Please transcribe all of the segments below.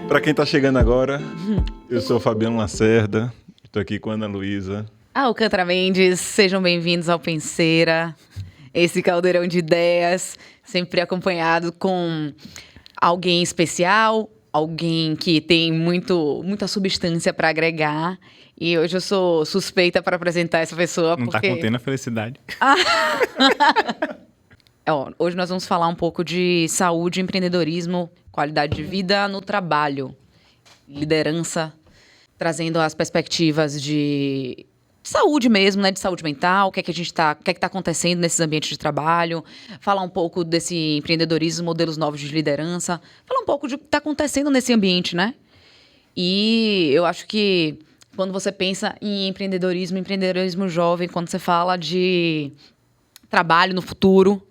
Para quem tá chegando agora, eu sou o Fabiano Lacerda, estou aqui com a Ana Luísa. Alcântara Mendes, sejam bem-vindos ao Penseira, esse caldeirão de ideias, sempre acompanhado com alguém especial, alguém que tem muita substância para agregar. E hoje eu sou suspeita para apresentar essa pessoa. Não porque... tá contendo a felicidade. Hoje nós vamos falar um pouco de saúde, empreendedorismo, qualidade de vida no trabalho, liderança, trazendo as perspectivas de saúde mesmo, né? De saúde mental, o que é que tá acontecendo nesses ambientes de trabalho, falar um pouco desse empreendedorismo, modelos novos de liderança, falar um pouco de o que está acontecendo nesse ambiente, né? E eu acho que quando você pensa em empreendedorismo jovem, quando você fala de trabalho no futuro,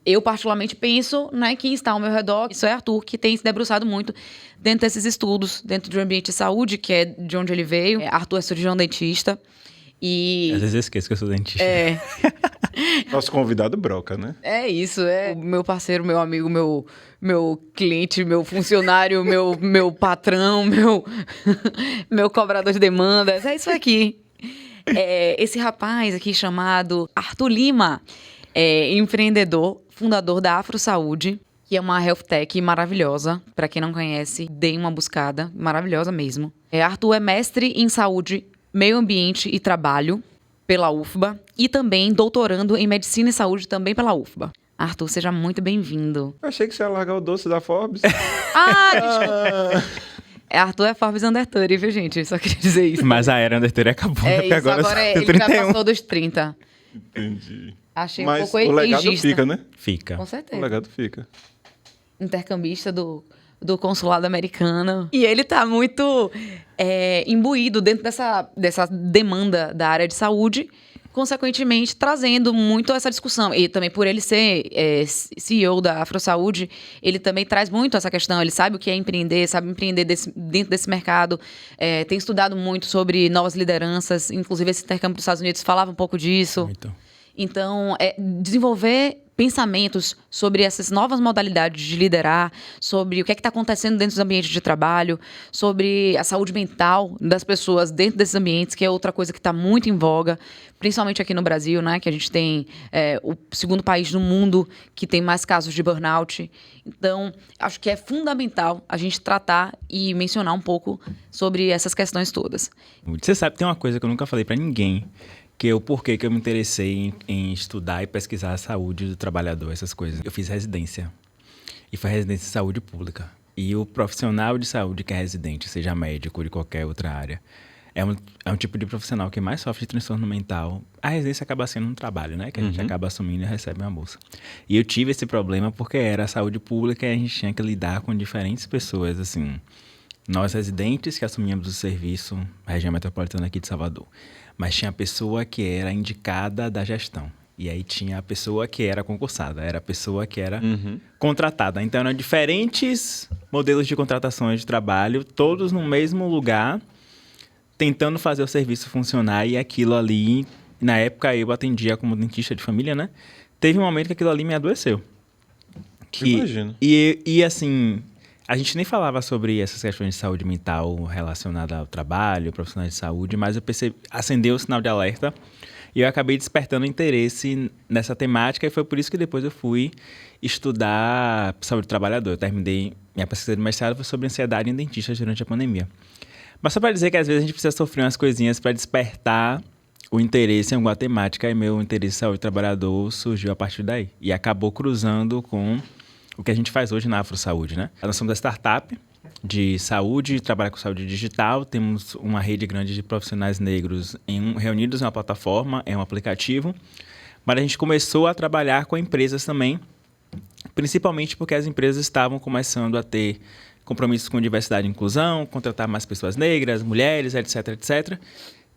eu particularmente penso, né, quem está ao meu redor, isso é Arthur, que tem se debruçado muito dentro desses estudos, dentro do ambiente de saúde, que é de onde ele veio. Arthur é cirurgião dentista. E... Às vezes eu esqueço que eu sou dentista. Nosso convidado broca, né? É isso, é o meu parceiro, meu amigo, meu cliente, meu funcionário, meu patrão, meu cobrador de demandas, é isso aqui. Esse rapaz aqui chamado Arthur Lima é empreendedor, fundador da Afro Saúde, que é uma health tech maravilhosa. Para quem não conhece, deem uma buscada, maravilhosa mesmo. Arthur é mestre em saúde, meio ambiente e trabalho pela UFBA e também doutorando em medicina e saúde também pela UFBA. Arthur, seja muito bem-vindo. Eu achei que você ia largar o doce da Forbes. Desculpa. Arthur é Forbes Under 30, viu, gente? Só queria dizer isso. Mas a era Under 30 acabou, né? Porque Isso, agora eu ele 31. já passou dos 30. Entendi. Achei Mas um pouco o legado ageista. fica, né? Fica. Com O certeza. legado fica. Intercambista do consulado americano. E ele tá muito imbuído dentro dessa demanda da área de saúde, consequentemente trazendo muito essa discussão. E também por ele ser CEO da Afro Saúde, ele também traz muito essa questão. Ele sabe o que é empreender, sabe empreender dentro desse mercado, tem estudado muito sobre novas lideranças, inclusive esse intercâmbio dos Estados Unidos falava um pouco disso. Muito. Então, desenvolver pensamentos sobre essas novas modalidades de liderar, sobre o que é que está acontecendo dentro dos ambientes de trabalho, sobre a saúde mental das pessoas dentro desses ambientes, que é outra coisa que está muito em voga, principalmente aqui no Brasil, né, que a gente tem o segundo país no mundo que tem mais casos de burnout. Então, acho que é fundamental a gente tratar e mencionar um pouco sobre essas questões todas. Você sabe, tem uma coisa que eu nunca falei pra ninguém, que é o porquê que eu me interessei em estudar e pesquisar a saúde do trabalhador, essas coisas. Eu fiz residência, e foi residência de saúde pública. E o profissional de saúde que é residente, seja médico de qualquer outra área, é um tipo de profissional que mais sofre de transtorno mental. A residência acaba sendo um trabalho, né? Que a gente acaba assumindo e recebe uma bolsa. E eu tive esse problema porque era a saúde pública e a gente tinha que lidar com diferentes pessoas, assim. Nós residentes que assumíamos o serviço, a região metropolitana aqui de Salvador. Mas tinha a pessoa que era indicada da gestão. E aí tinha a pessoa que era concursada. Era a pessoa que era contratada. Então, eram diferentes modelos de contratações de trabalho, todos no mesmo lugar, tentando fazer o serviço funcionar. E aquilo ali, na época eu atendia como dentista de família, né? Teve um momento que aquilo ali me adoeceu. Imagino. E assim... A gente nem falava sobre essas questões de saúde mental relacionadas ao trabalho, profissionais de saúde, mas eu percebi, acendeu o sinal de alerta e eu acabei despertando interesse nessa temática e foi por isso que depois eu fui estudar saúde do trabalhador. Eu terminei minha pesquisa de mestrado foi sobre ansiedade em dentistas durante a pandemia. Mas só para dizer que às vezes a gente precisa sofrer umas coisinhas para despertar o interesse em alguma temática e meu interesse em saúde do trabalhador surgiu a partir daí e acabou cruzando com o que a gente faz hoje na Afro Saúde, né? Nós somos a startup de saúde, trabalha com saúde digital, temos uma rede grande de profissionais negros reunidos em uma plataforma, em um aplicativo, mas a gente começou a trabalhar com empresas também, principalmente porque as empresas estavam começando a ter compromissos com diversidade e inclusão, contratar mais pessoas negras, mulheres, etc, etc.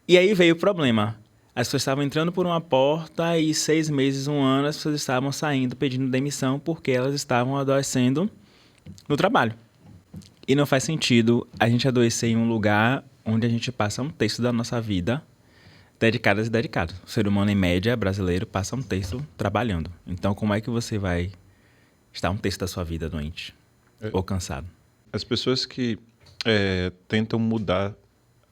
E aí veio o problema. As pessoas estavam entrando por uma porta e 6 meses, 1 ano, as pessoas estavam saindo pedindo demissão porque elas estavam adoecendo no trabalho. E não faz sentido a gente adoecer em um lugar onde a gente passa um terço da nossa vida dedicadas e dedicados. O ser humano, em média, brasileiro, passa um terço trabalhando. Então, como é que você vai estar um terço da sua vida doente ou cansado? As pessoas que tentam mudar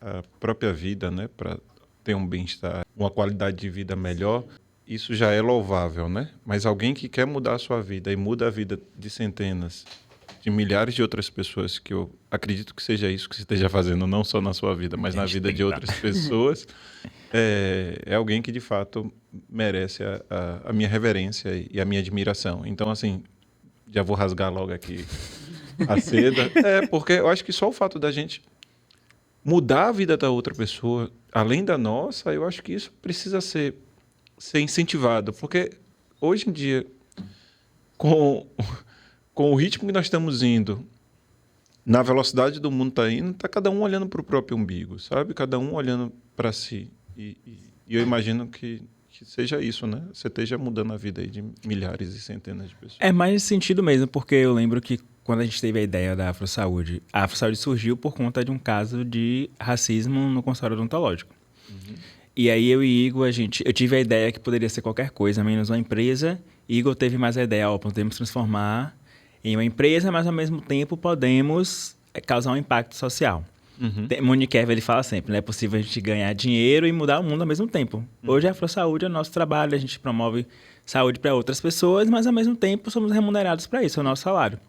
a própria vida, né, para ter um bem-estar, uma qualidade de vida melhor, isso já é louvável, né? Mas alguém que quer mudar a sua vida e muda a vida de centenas, de milhares de outras pessoas, que eu acredito que seja isso que você esteja fazendo, não só na sua vida, mas na vida de outras pessoas, é alguém que, de fato, merece a minha reverência e a minha admiração. Então, assim, já vou rasgar logo aqui a seda. Porque eu acho que só o fato da gente mudar a vida da outra pessoa, além da nossa, eu acho que isso precisa ser incentivado. Porque hoje em dia, com o ritmo que nós estamos indo, na velocidade do mundo está indo, está cada um olhando para o próprio umbigo, sabe? Cada um olhando para si. E eu imagino que seja isso, né? Você esteja mudando a vida aí de milhares e centenas de pessoas. É mais nesse sentido mesmo, porque eu lembro que quando a gente teve a ideia da AfroSaúde, a AfroSaúde surgiu por conta de um caso de racismo no consultório odontológico. Uhum. E aí eu e Igor, eu tive a ideia que poderia ser qualquer coisa, menos uma empresa. Igor teve mais a ideia, podemos transformar em uma empresa, mas ao mesmo tempo podemos causar um impacto social. Uhum. Monique Ever, ele fala sempre, né? É possível a gente ganhar dinheiro e mudar o mundo ao mesmo tempo. Uhum. Hoje a AfroSaúde é o nosso trabalho, a gente promove saúde para outras pessoas, mas ao mesmo tempo somos remunerados para isso, é o nosso salário.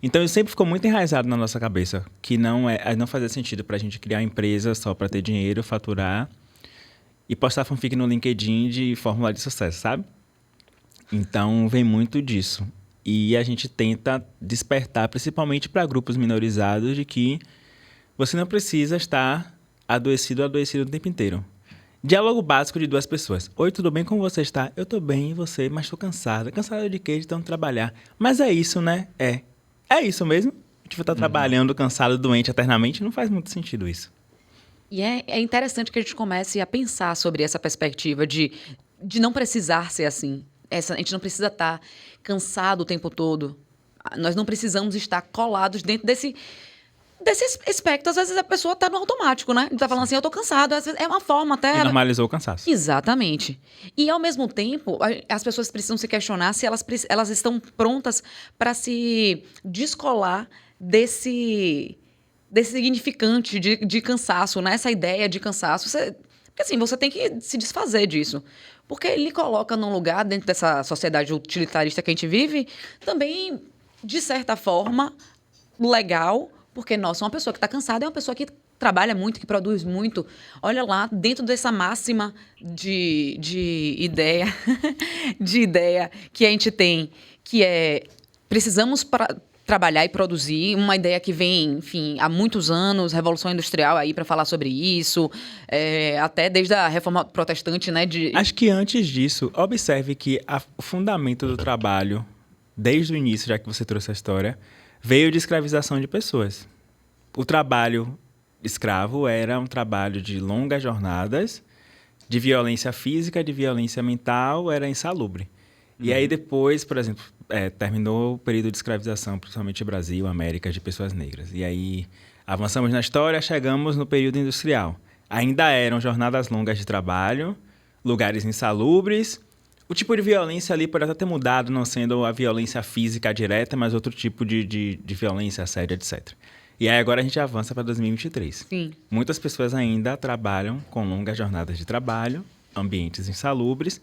Então isso sempre ficou muito enraizado na nossa cabeça, que não fazia sentido para a gente criar uma empresa só para ter dinheiro, faturar e postar fanfic no LinkedIn de fórmula de sucesso, sabe? Então vem muito disso. E a gente tenta despertar, principalmente para grupos minorizados, de que você não precisa estar adoecido o tempo inteiro. Diálogo básico de duas pessoas. Oi, tudo bem? Como você está? Eu tô bem, e você? Mas tô cansada. Cansada de quê? De tanto trabalhar. Mas é isso, né? É isso mesmo. A gente vai estar trabalhando, cansado, doente eternamente. Não faz muito sentido isso. E é interessante que a gente comece a pensar sobre essa perspectiva de não precisar ser assim. A gente não precisa estar cansado o tempo todo. Nós não precisamos estar colados dentro desse aspecto. Às vezes a pessoa está no automático, né? Está falando assim, eu estou cansado. Às vezes é uma forma até... E normalizou o cansaço. Exatamente. E, ao mesmo tempo, as pessoas precisam se questionar se elas estão prontas para se descolar desse significante de cansaço, né? Essa ideia de cansaço. Porque, assim, você tem que se desfazer disso. Porque ele coloca num lugar, dentro dessa sociedade utilitarista que a gente vive, também, de certa forma, legal, porque, nossa, uma pessoa que está cansada é uma pessoa que trabalha muito, que produz muito. Olha lá, dentro dessa máxima de ideia, que a gente tem, que é precisamos trabalhar e produzir, uma ideia que vem, enfim, há muitos anos, Revolução Industrial aí para falar sobre isso, até desde a Reforma Protestante, né? Acho que antes disso, observe que o fundamento do trabalho, desde o início, já que você trouxe a história, veio de escravização de pessoas. O trabalho escravo era um trabalho de longas jornadas, de violência física, de violência mental, era insalubre. E aí depois, por exemplo, terminou o período de escravização, principalmente no Brasil, América, de pessoas negras. E aí avançamos na história, chegamos no período industrial. Ainda eram jornadas longas de trabalho, lugares insalubres. O tipo de violência ali pode até ter mudado, não sendo a violência física direta, mas outro tipo de violência, assédio, etc. E aí agora a gente avança para 2023. Sim. Muitas pessoas ainda trabalham com longas jornadas de trabalho, ambientes insalubres,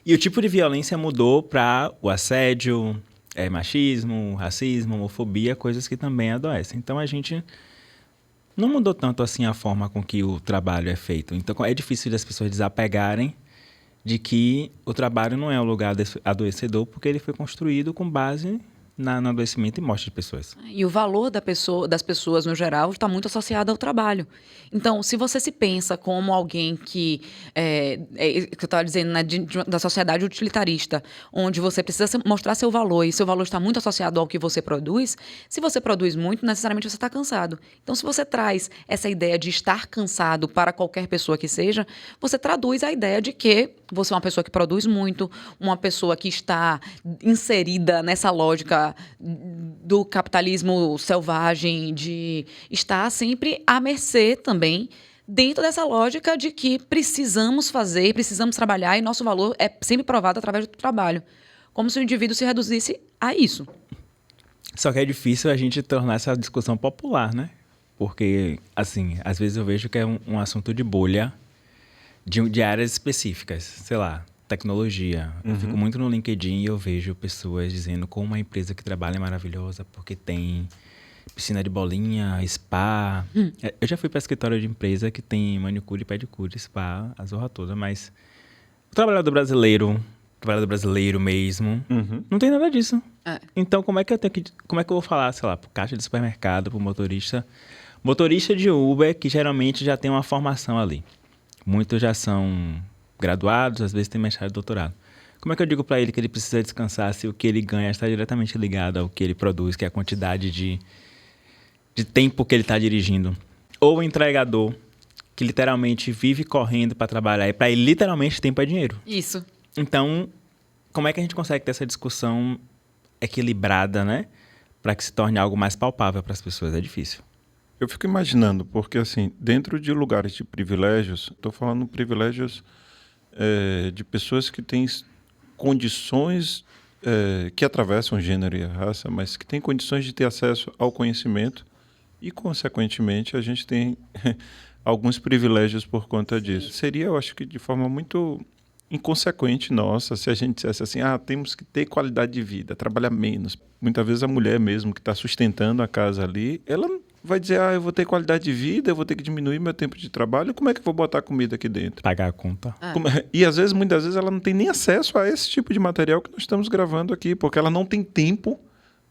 e o tipo de violência mudou para o assédio, machismo, racismo, homofobia, coisas que também adoecem. Então a gente não mudou tanto assim a forma com que o trabalho é feito. Então é difícil das pessoas desapegarem de que o trabalho não é um lugar adoecedor, porque ele foi construído com base no adoecimento e morte de pessoas. E o valor das pessoas, no geral, está muito associado ao trabalho. Então, se você se pensa como alguém que eu estava dizendo, né, da sociedade utilitarista, onde você precisa mostrar seu valor, e seu valor está muito associado ao que você produz, se você produz muito, necessariamente você está cansado. Então, se você traz essa ideia de estar cansado para qualquer pessoa que seja, você traduz a ideia de que você é uma pessoa que produz muito, uma pessoa que está inserida nessa lógica do capitalismo selvagem, de estar sempre à mercê também, dentro dessa lógica de que precisamos fazer, precisamos trabalhar e nosso valor é sempre provado através do trabalho. Como se o indivíduo se reduzisse a isso. Só que é difícil a gente tornar essa discussão popular, né? Porque, assim, às vezes eu vejo que é um assunto de bolha de áreas específicas. Sei lá, tecnologia. Eu fico muito no LinkedIn e eu vejo pessoas dizendo como a empresa que trabalha é maravilhosa porque tem piscina de bolinha, spa. Eu já fui para escritório de empresa que tem manicure, pedicure, spa, a zorra toda, mas o trabalhador brasileiro mesmo, não tem nada disso. É. Então, como é que eu vou falar, sei lá, pro caixa de supermercado, pro motorista de Uber, que geralmente já tem uma formação ali. Muitos já são graduados, às vezes tem mestrado e doutorado. Como é que eu digo para ele que ele precisa descansar se o que ele ganha está diretamente ligado ao que ele produz, que é a quantidade de tempo que ele está dirigindo? Ou o entregador, que literalmente vive correndo para trabalhar, e para ele literalmente tempo é dinheiro. Isso. Então, como é que a gente consegue ter essa discussão equilibrada, né? Para que se torne algo mais palpável para as pessoas? É difícil. Eu fico imaginando, porque assim, dentro de lugares de privilégios, estou falando privilégios de pessoas que têm condições que atravessam o gênero e a raça, mas que têm condições de ter acesso ao conhecimento e, consequentemente, a gente tem alguns privilégios por conta disso. Seria, eu acho que de forma muito inconsequente nossa se a gente dissesse assim, temos que ter qualidade de vida, trabalhar menos. Muitas vezes a mulher mesmo que está sustentando a casa ali, ela vai dizer, eu vou ter qualidade de vida, eu vou ter que diminuir meu tempo de trabalho, como é que eu vou botar comida aqui dentro? Pagar a conta. E às vezes, muitas vezes, ela não tem nem acesso a esse tipo de material que nós estamos gravando aqui, porque ela não tem tempo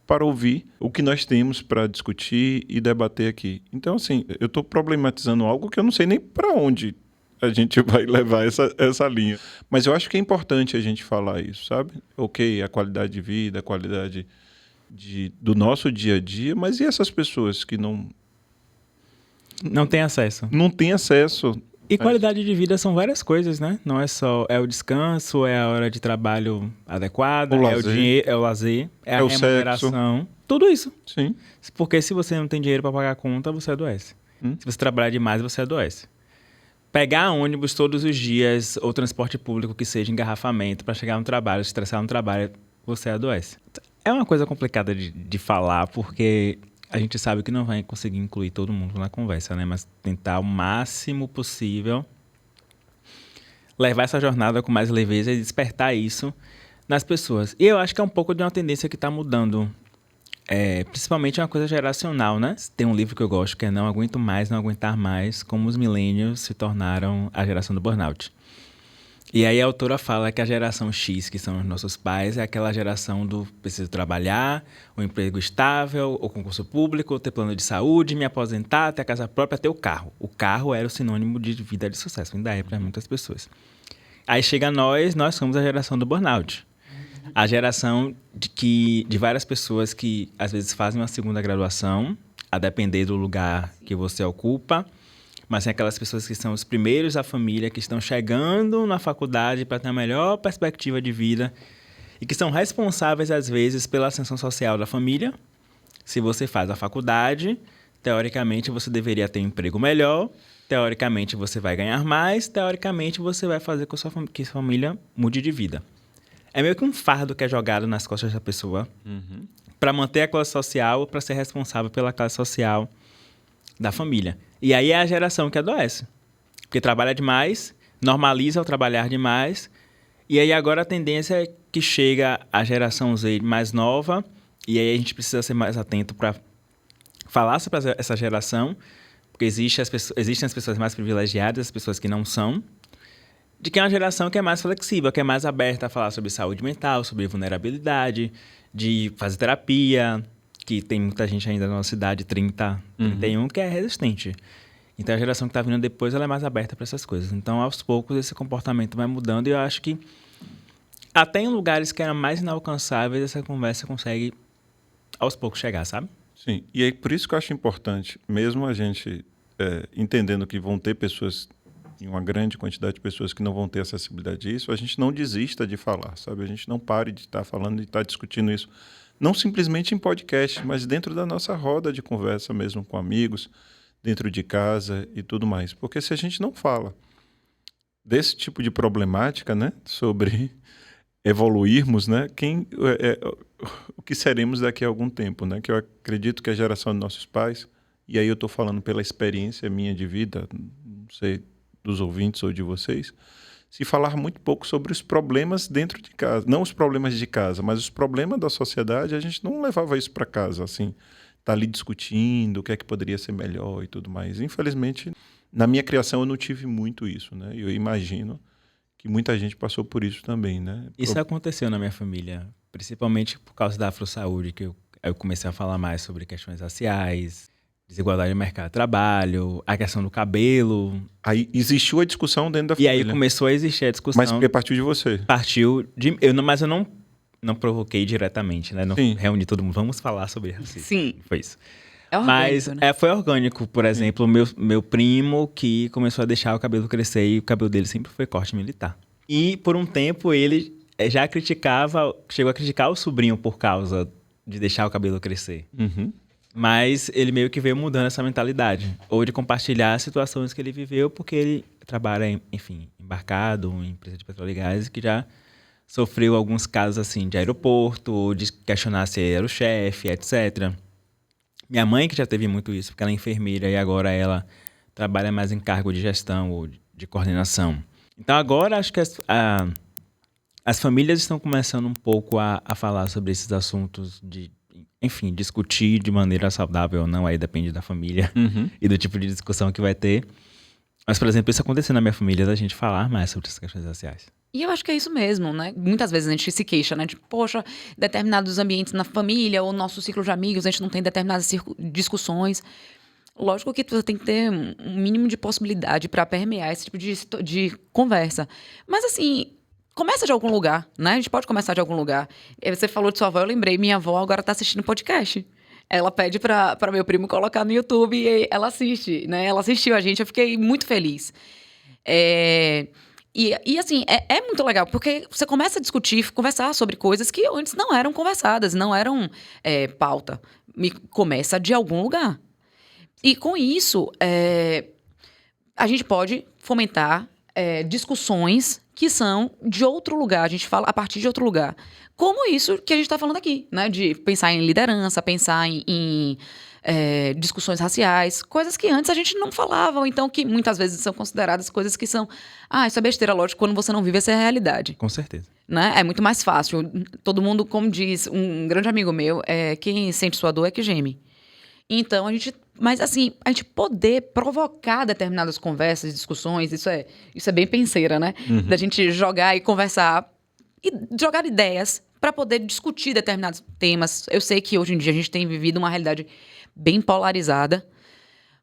para ouvir o que nós temos para discutir e debater aqui. Então, assim, eu estou problematizando algo que eu não sei nem para onde a gente vai levar essa linha. Mas eu acho que é importante a gente falar isso, sabe? Ok, a qualidade de vida, a qualidade do nosso dia a dia, mas e essas pessoas que não tem acesso? Não têm acesso. E qualidade de vida são várias coisas, né? Não é só o descanso, é a hora de trabalho adequada, é o dinheiro, é o lazer, é a remuneração. Sexo. Tudo isso. Sim. Porque se você não tem dinheiro para pagar a conta, você adoece. Se você trabalhar demais, você adoece. Pegar ônibus todos os dias ou transporte público que seja engarrafamento para chegar no trabalho, estressar no trabalho, você adoece. É uma coisa complicada de falar, porque a gente sabe que não vai conseguir incluir todo mundo na conversa, né? Mas tentar o máximo possível levar essa jornada com mais leveza e despertar isso nas pessoas. E eu acho que é um pouco de uma tendência que está mudando. Principalmente uma coisa geracional, né? Tem um livro que eu gosto que é Não Aguento Mais, Não Aguentar Mais, como os millennials se tornaram a geração do burnout. E aí a autora fala que a geração X, que são os nossos pais, é aquela geração do preciso trabalhar, um emprego estável, ou concurso público, ter plano de saúde, me aposentar, ter a casa própria, ter o carro. O carro era o sinônimo de vida de sucesso, ainda é para muitas pessoas. Aí chega nós somos a geração do burnout. A geração de várias pessoas que às vezes fazem uma segunda graduação, a depender do lugar que você ocupa, mas tem aquelas pessoas que são os primeiros da família, que estão chegando na faculdade para ter a melhor perspectiva de vida e que são responsáveis, às vezes, pela ascensão social da família. Se você faz a faculdade, teoricamente você deveria ter um emprego melhor, teoricamente você vai ganhar mais, teoricamente você vai fazer com que sua família mude de vida. É meio que um fardo que é jogado nas costas da pessoa para manter a classe social, para ser responsável pela classe social da família. E aí é a geração que adoece. Porque trabalha demais, normaliza o trabalhar demais. E aí agora a tendência é que chega a geração Z mais nova. E aí a gente precisa ser mais atento para falar sobre essa geração. Porque existem as pessoas mais privilegiadas, as pessoas que não são. De que é uma geração que é mais flexível, que é mais aberta a falar sobre saúde mental, sobre vulnerabilidade, de fazer terapia, que tem muita gente ainda na nossa idade, 30, 31, que é resistente. Então, a geração que está vindo depois, ela é mais aberta para essas coisas. Então, aos poucos, esse comportamento vai mudando e eu acho que até em lugares que eram mais inalcançáveis, essa conversa consegue, aos poucos, chegar, sabe? Sim, e é por isso que eu acho importante, mesmo a gente entendendo que vão ter pessoas, uma grande quantidade de pessoas que não vão ter acessibilidade a isso, a gente não desista de falar, sabe? A gente não pare de estar falando e estar discutindo isso. Não simplesmente em podcast, mas dentro da nossa roda de conversa mesmo com amigos, dentro de casa e tudo mais. Porque se a gente não fala desse tipo de problemática, né, sobre evoluirmos, né, o que seremos daqui a algum tempo, né? Que eu acredito que a geração dos nossos pais, e aí eu estou falando pela experiência minha de vida, não sei, dos ouvintes ou de vocês, se falar muito pouco sobre os problemas dentro de casa. Não os problemas de casa, mas os problemas da sociedade, a gente não levava isso para casa, assim, tá ali discutindo o que é que poderia ser melhor e tudo mais. Infelizmente, na minha criação eu não tive muito isso, né? Eu imagino que muita gente passou por isso também, né? Isso aconteceu na minha família, principalmente por causa da afro-saúde, que eu comecei a falar mais sobre questões raciais, desigualdade no mercado de trabalho, a questão do cabelo. Aí existiu a discussão dentro da E família. aí começou a existir a discussão. Mas porque partiu de você. Partiu de... Mas eu não provoquei diretamente, né? Não Sim. reuni todo mundo. Vamos falar sobre racismo. Sim. Foi isso. É orgânico, Mas né? foi orgânico. Por exemplo, meu primo que começou a deixar o cabelo crescer e o cabelo dele sempre foi corte militar. E por um tempo ele já chegou a criticar o sobrinho por causa de deixar o cabelo crescer. Uhum. Mas ele meio que veio mudando essa mentalidade. Ou de compartilhar situações que ele viveu, porque ele trabalha, enfim, embarcado em empresa de petróleo e gás, que já sofreu alguns casos assim de aeroporto, ou de questionar se era o chefe, etc. Minha mãe, que já teve muito isso, porque ela é enfermeira e agora ela trabalha mais em cargo de gestão ou de coordenação. Então agora acho que as famílias estão começando um pouco a falar sobre esses assuntos enfim, discutir de maneira saudável ou não, aí depende da família e do tipo de discussão que vai ter. Mas, por exemplo, isso aconteceu na minha família, da gente falar mais sobre essas questões raciais. E eu acho que é isso mesmo, né? Muitas vezes a gente se queixa, né? De, poxa, determinados ambientes na família ou nosso ciclo de amigos, a gente não tem determinadas discussões. Lógico que tu tem que ter um mínimo de possibilidade para permear esse tipo de conversa. Mas, assim, começa de algum lugar, né? A gente pode começar de algum lugar. Você falou de sua avó, eu lembrei, minha avó agora tá assistindo podcast. Ela pede para meu primo colocar no YouTube e ela assiste, né? Ela assistiu a gente, eu fiquei muito feliz. E assim, é muito legal, porque você começa a discutir, conversar sobre coisas que antes não eram conversadas, não eram pauta. Começa de algum lugar. E com isso, a gente pode fomentar discussões que são de outro lugar, a gente fala a partir de outro lugar. Como isso que a gente está falando aqui, né? De pensar em liderança, pensar em discussões raciais, coisas que antes a gente não falava, ou então que muitas vezes são consideradas coisas que são... isso é besteira, lógico, quando você não vive essa realidade. Com certeza. Né? É muito mais fácil. Todo mundo, como diz um grande amigo meu, quem sente sua dor é que geme. Então, mas assim, a gente poder provocar determinadas conversas, discussões, isso é bem penseira, né? Da gente jogar e conversar e jogar ideias para poder discutir determinados temas. Eu sei que hoje em dia a gente tem vivido uma realidade bem polarizada,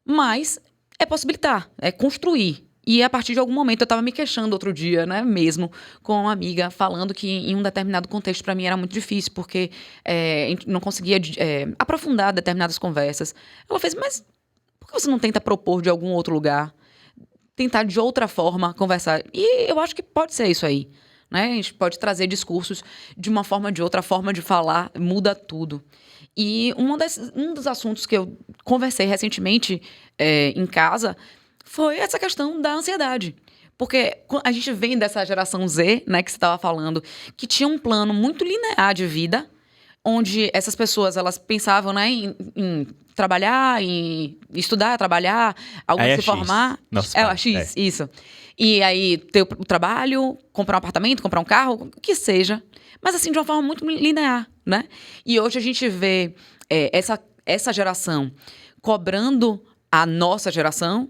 mas é possibilitar, é construir. E a partir de algum momento, eu estava me queixando outro dia, né, mesmo, com uma amiga, falando que em um determinado contexto para mim era muito difícil, porque não conseguia aprofundar determinadas conversas. Ela fez, mas por que você não tenta propor de algum outro lugar? Tentar de outra forma conversar? E eu acho que pode ser isso aí. Né? A gente pode trazer discursos de uma forma ou de outra, a forma de falar muda tudo. E um dos assuntos que eu conversei recentemente em casa foi essa questão da ansiedade. Porque a gente vem dessa geração Z, né, que você estava falando, que tinha um plano muito linear de vida, onde essas pessoas elas pensavam, né, em trabalhar, em estudar, trabalhar, alguns se formar. A X, isso. E aí ter o trabalho, comprar um apartamento, comprar um carro, o que seja. Mas assim, de uma forma muito linear, né? E hoje a gente vê essa geração cobrando a nossa geração,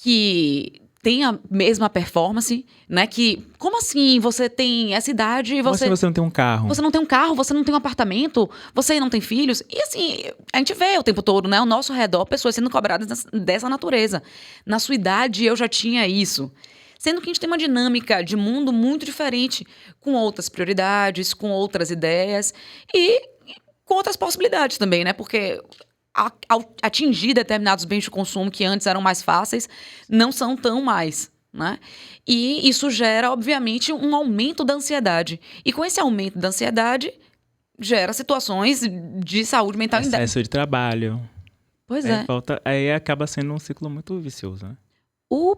que tem a mesma performance, né? Que, como assim você tem essa idade e você... Como assim você não tem um carro? Você não tem um carro, você não tem um apartamento, você não tem filhos. E assim, a gente vê o tempo todo, né? Ao nosso redor, pessoas sendo cobradas dessa natureza. Na sua idade, eu já tinha isso. Sendo que a gente tem uma dinâmica de mundo muito diferente, com outras prioridades, com outras ideias e com outras possibilidades também, né? Porque ao atingir determinados bens de consumo que antes eram mais fáceis, não são tão mais, né? E isso gera, obviamente, um aumento da ansiedade. E com esse aumento da ansiedade, gera situações de saúde mental. Excesso de trabalho. Pois aí acaba sendo um ciclo muito vicioso, né? O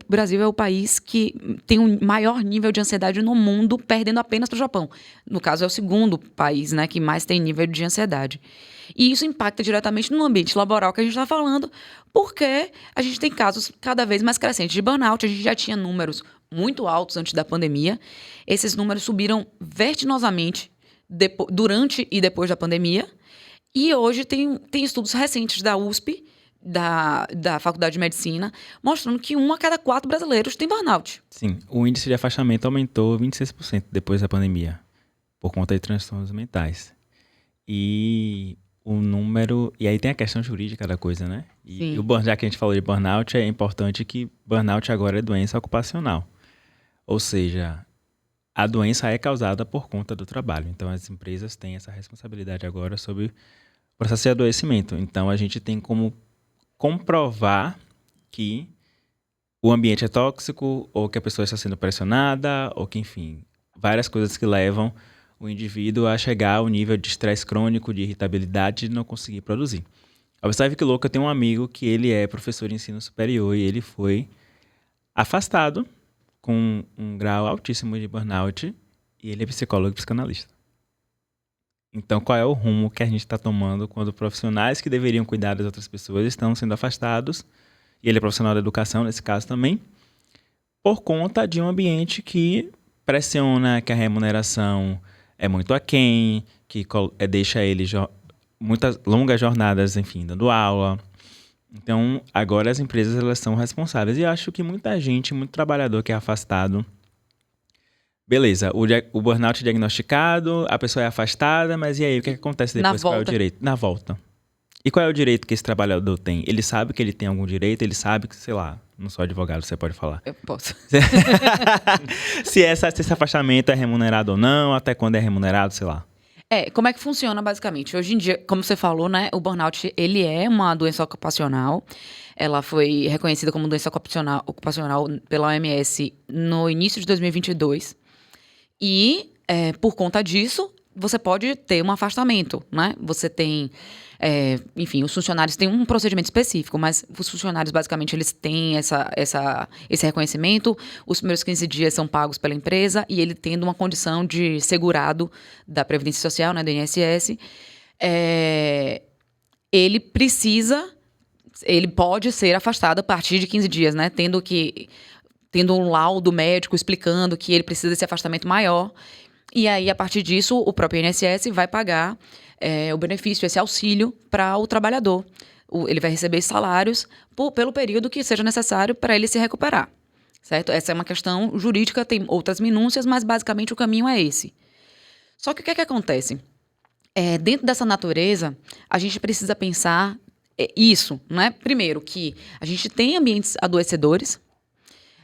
Brasil é o país que tem o maior nível de ansiedade no mundo, perdendo apenas para o Japão. No caso, é o segundo país, né, que mais tem nível de ansiedade. E isso impacta diretamente no ambiente laboral que a gente está falando, porque a gente tem casos cada vez mais crescentes de burnout. A gente já tinha números muito altos antes da pandemia. Esses números subiram vertiginosamente durante e depois da pandemia. E hoje tem estudos recentes da USP, da Faculdade de Medicina, mostrando que 1 a cada 4 brasileiros tem burnout. Sim, o índice de afastamento aumentou 26% depois da pandemia, por conta de transtornos mentais. E o número... E aí tem a questão jurídica da coisa, né? E já que a gente falou de burnout, é importante que burnout agora é doença ocupacional. Ou seja, a doença é causada por conta do trabalho. Então, as empresas têm essa responsabilidade agora sobre o processo de adoecimento. Então, a gente tem como comprovar que o ambiente é tóxico, ou que a pessoa está sendo pressionada, ou que, enfim, várias coisas que levam o indivíduo a chegar ao nível de estresse crônico, de irritabilidade, de não conseguir produzir. Observe que louco, eu tenho um amigo que ele é professor de ensino superior e ele foi afastado com um grau altíssimo de burnout e ele é psicólogo e psicanalista. Então, qual é o rumo que a gente está tomando quando profissionais que deveriam cuidar das outras pessoas estão sendo afastados, e ele é profissional da educação, nesse caso também, por conta de um ambiente que pressiona, que a remuneração é muito aquém, que deixa ele muitas longas jornadas, enfim, dando aula. Então, agora as empresas elas são responsáveis. E eu acho que muita gente, muito trabalhador que é afastado... Beleza, o burnout é diagnosticado, a pessoa é afastada, mas e aí, o que acontece depois? Qual é o direito? Na volta. E qual é o direito que esse trabalhador tem? Ele sabe que ele tem algum direito, ele sabe que, sei lá, não sou advogado, você pode falar. Eu posso. se esse afastamento é remunerado ou não, até quando é remunerado, sei lá. Como é que funciona basicamente? Hoje em dia, como você falou, né, o burnout, ele é uma doença ocupacional. Ela foi reconhecida como doença ocupacional pela OMS no início de 2022. E, por conta disso, você pode ter um afastamento, né? Você tem, enfim, os funcionários têm um procedimento específico, mas os funcionários, basicamente, eles têm esse reconhecimento. Os primeiros 15 dias são pagos pela empresa e ele tendo uma condição de segurado da Previdência Social, né, do INSS, ele pode ser afastado a partir de 15 dias, né? Tendo um laudo médico explicando que ele precisa desse afastamento maior. E aí, a partir disso, o próprio INSS vai pagar o benefício, esse auxílio para o trabalhador. Ele vai receber salários pelo período que seja necessário para ele se recuperar. Certo? Essa é uma questão jurídica, tem outras minúcias, mas basicamente o caminho é esse. Só que o que é que acontece? Dentro dessa natureza, a gente precisa pensar isso, né? Primeiro, que a gente tem ambientes adoecedores.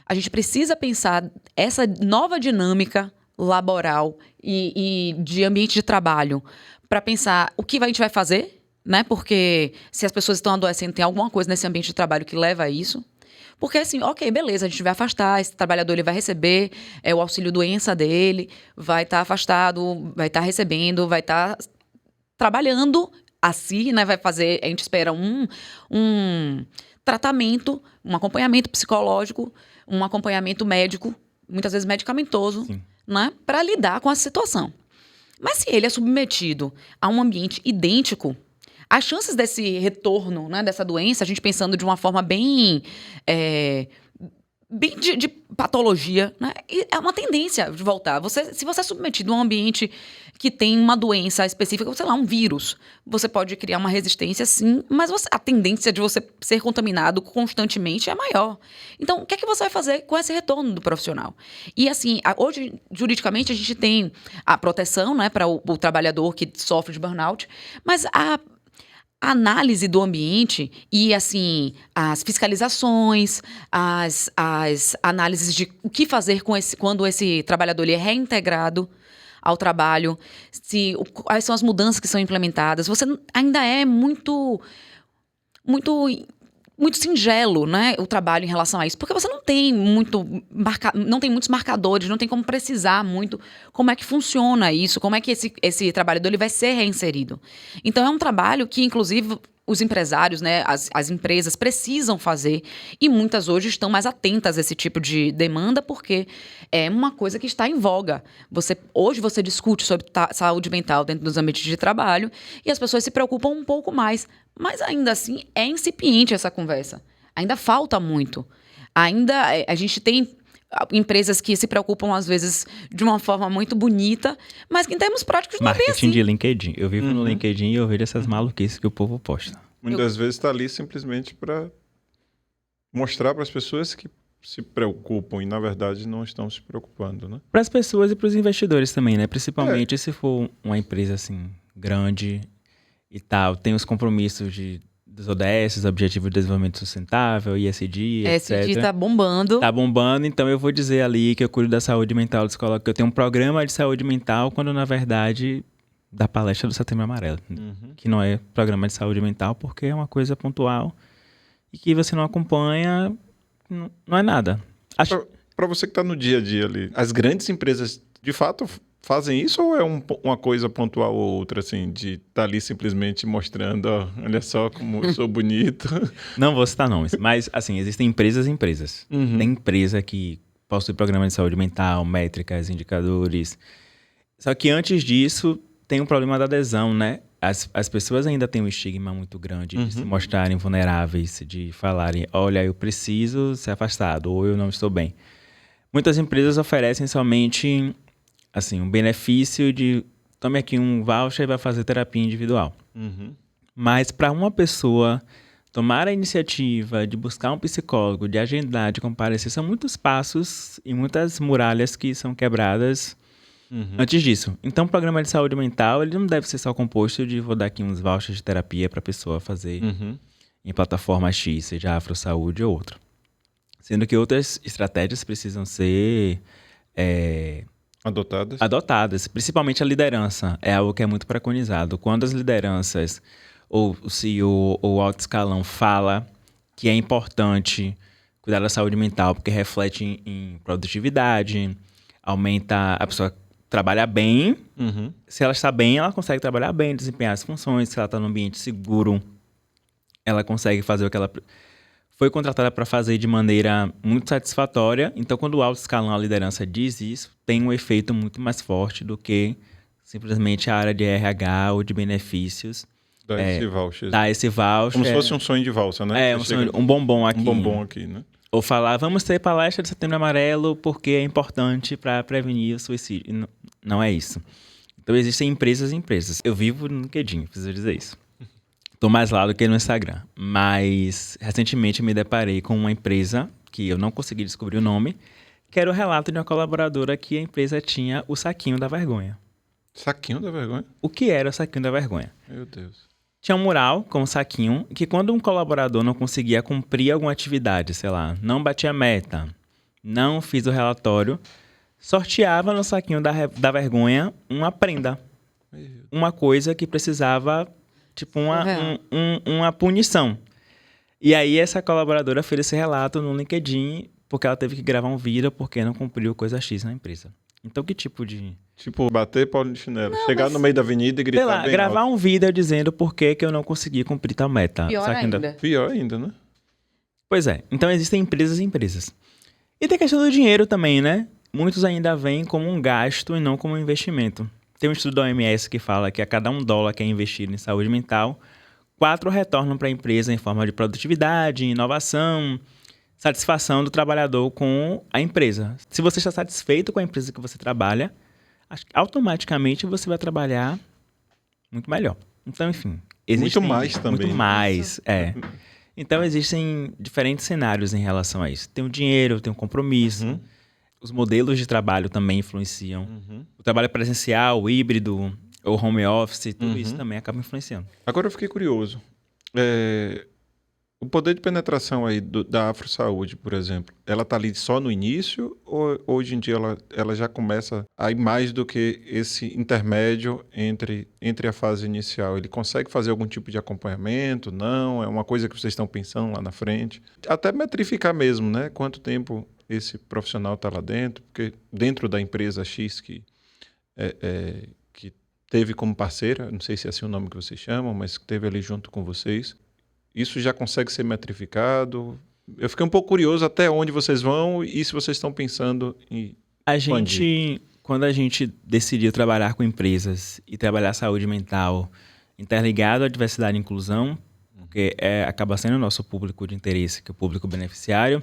A gente precisa pensar essa nova dinâmica laboral e de ambiente de trabalho para pensar o que a gente vai fazer, né? Porque se as pessoas estão adoecendo, tem alguma coisa nesse ambiente de trabalho que leva a isso. Porque assim, ok, beleza, a gente vai afastar, esse trabalhador ele vai receber o auxílio-doença dele, vai estar afastado, vai estar recebendo, vai estar trabalhando assim, né? A gente espera um tratamento, um acompanhamento psicológico, um acompanhamento médico, muitas vezes medicamentoso, né, para lidar com essa situação. Mas se ele é submetido a um ambiente idêntico, as chances desse retorno, né, dessa doença, a gente pensando de uma forma bem de patologia, né, é uma tendência de voltar. Se você é submetido a um ambiente que tem uma doença específica, sei lá, um vírus, você pode criar uma resistência, sim, mas a tendência de você ser contaminado constantemente é maior. Então, o que é que você vai fazer com esse retorno do profissional? E, assim, hoje, juridicamente, a gente tem a proteção, né, para o trabalhador que sofre de burnout, mas a análise do ambiente e, assim, as fiscalizações, as análises de o que fazer quando esse trabalhador ele é reintegrado ao trabalho, quais são as mudanças que são implementadas. Você ainda é muito singelo, né, o trabalho em relação a isso, porque você não tem muitos marcadores, não tem como precisar muito como é que funciona isso, como é que esse trabalhador ele vai ser reinserido. Então, é um trabalho que, inclusive, os empresários, né, as empresas precisam fazer, e muitas hoje estão mais atentas a esse tipo de demanda, porque é uma coisa que está em voga. Hoje você discute sobre saúde mental dentro dos ambientes de trabalho, e as pessoas se preocupam um pouco mais. Mas ainda assim é incipiente essa conversa. Ainda falta muito. A gente tem empresas que se preocupam, às vezes, de uma forma muito bonita, mas que em termos práticos não é bem Marketing assim. de LinkedIn. Eu vivo no LinkedIn e eu vejo essas maluquices que o povo posta. Muitas vezes está ali simplesmente para mostrar para as pessoas que se preocupam e, na verdade, não estão se preocupando, né? Para as pessoas e para os investidores também, né? Principalmente se for uma empresa assim grande e tal, tem os compromissos dos ODS, Objetivos de Desenvolvimento Sustentável, ISD, etc. ESG tá bombando. Tá bombando, então eu vou dizer ali que eu cuido da saúde mental da escola, que eu tenho um programa de saúde mental, quando na verdade da palestra do Setembro Amarelo, que não é programa de saúde mental, porque é uma coisa pontual e que você não acompanha, não é nada. Para você que está no dia a dia ali, as grandes empresas de fato fazem isso ou é uma coisa pontual ou outra, assim, de estar ali simplesmente mostrando, ó, olha só como eu sou bonito? Não vou citar nomes, mas assim, existem empresas e empresas. Tem empresa que possui programa de saúde mental, métricas, indicadores. Só que antes disso, tem um problema da adesão, né? As pessoas ainda têm um estigma muito grande de se mostrarem vulneráveis, de falarem, olha, eu preciso ser afastado, ou eu não estou bem. Muitas empresas oferecem somente, assim, um benefício de tome aqui um voucher e vai fazer terapia individual. Mas para uma pessoa tomar a iniciativa de buscar um psicólogo, de agendar, de comparecer, são muitos passos e muitas muralhas que são quebradas antes disso. Então, o programa de saúde mental, ele não deve ser só composto de vou dar aqui uns vouchers de terapia para a pessoa fazer em plataforma X, seja Afro Saúde ou outra. Sendo que outras estratégias precisam ser adotadas, principalmente a liderança. É algo que é muito preconizado. Quando as lideranças, ou o CEO ou o alto escalão fala que é importante cuidar da saúde mental, porque reflete em produtividade, aumenta a pessoa trabalha bem. Se ela está bem, ela consegue trabalhar bem, desempenhar as funções. Se ela está num ambiente seguro, ela consegue fazer o que ela foi contratada para fazer de maneira muito satisfatória. Então, quando o alto escalão, a liderança diz isso, tem um efeito muito mais forte do que simplesmente a área de RH ou de benefícios. Dá esse voucher. Como se fosse um sonho de valsa, né? Um bombom aqui. Um bombom aqui, né? Ou falar, vamos ter palestra de Setembro Amarelo porque é importante para prevenir o suicídio. Não é isso. Então, existem empresas e empresas. Eu vivo no LinkedIn, preciso dizer isso. Estou mais lá do que no Instagram. Mas, recentemente, me deparei com uma empresa, que eu não consegui descobrir o nome, que era o relato de uma colaboradora que a empresa tinha o saquinho da vergonha. Saquinho da vergonha? O que era o saquinho da vergonha? Meu Deus. Tinha um mural com um saquinho que quando um colaborador não conseguia cumprir alguma atividade, sei lá, não batia meta, não fiz o relatório, sorteava no saquinho da vergonha uma prenda. Uma coisa que precisava, tipo, uma punição. E aí essa colaboradora fez esse relato no LinkedIn porque ela teve que gravar um vídeo porque não cumpriu coisa X na empresa. Então, que tipo de... Tipo, bater pau no chinelo. Chegar no meio da avenida e gritar sei lá, bem gravar alto. um vídeo dizendo por que eu não consegui cumprir tal meta. Pior ainda, né? Pois é. Então, existem empresas e empresas. E tem a questão do dinheiro também, né? Muitos ainda veem como um gasto e não como um investimento. Tem um estudo da OMS que fala que a cada $1 que é investido em saúde mental, 4 retornam para a empresa em forma de produtividade, inovação, satisfação do trabalhador com a empresa. Se você está satisfeito com a empresa que você trabalha, automaticamente você vai trabalhar muito melhor. Então, enfim. Muito mais também. Muito mais, Então, existem diferentes cenários em relação a isso. Tem o dinheiro, tem o compromisso. Os modelos de trabalho também influenciam. O trabalho presencial, o híbrido, o home office, tudo isso também acaba influenciando. Agora eu fiquei curioso. O poder de penetração aí da Afro Saúde, por exemplo, ela está ali só no início ou hoje em dia ela já começa a ir mais do que esse intermédio entre a fase inicial? Ele consegue fazer algum tipo de acompanhamento? Não? É uma coisa que vocês estão pensando lá na frente? Até metrificar mesmo, né? Quanto tempo esse profissional está lá dentro? Porque dentro da empresa X que teve como parceira, não sei se é assim o nome que vocês chamam, mas que teve ali junto com vocês, Isso já consegue ser metrificado? Eu fiquei um pouco curioso até onde vocês vão e se vocês estão pensando em expandir. Quando a gente decidiu trabalhar com empresas e trabalhar saúde mental interligado à diversidade e inclusão, porque acaba sendo o nosso público de interesse, que é o público beneficiário,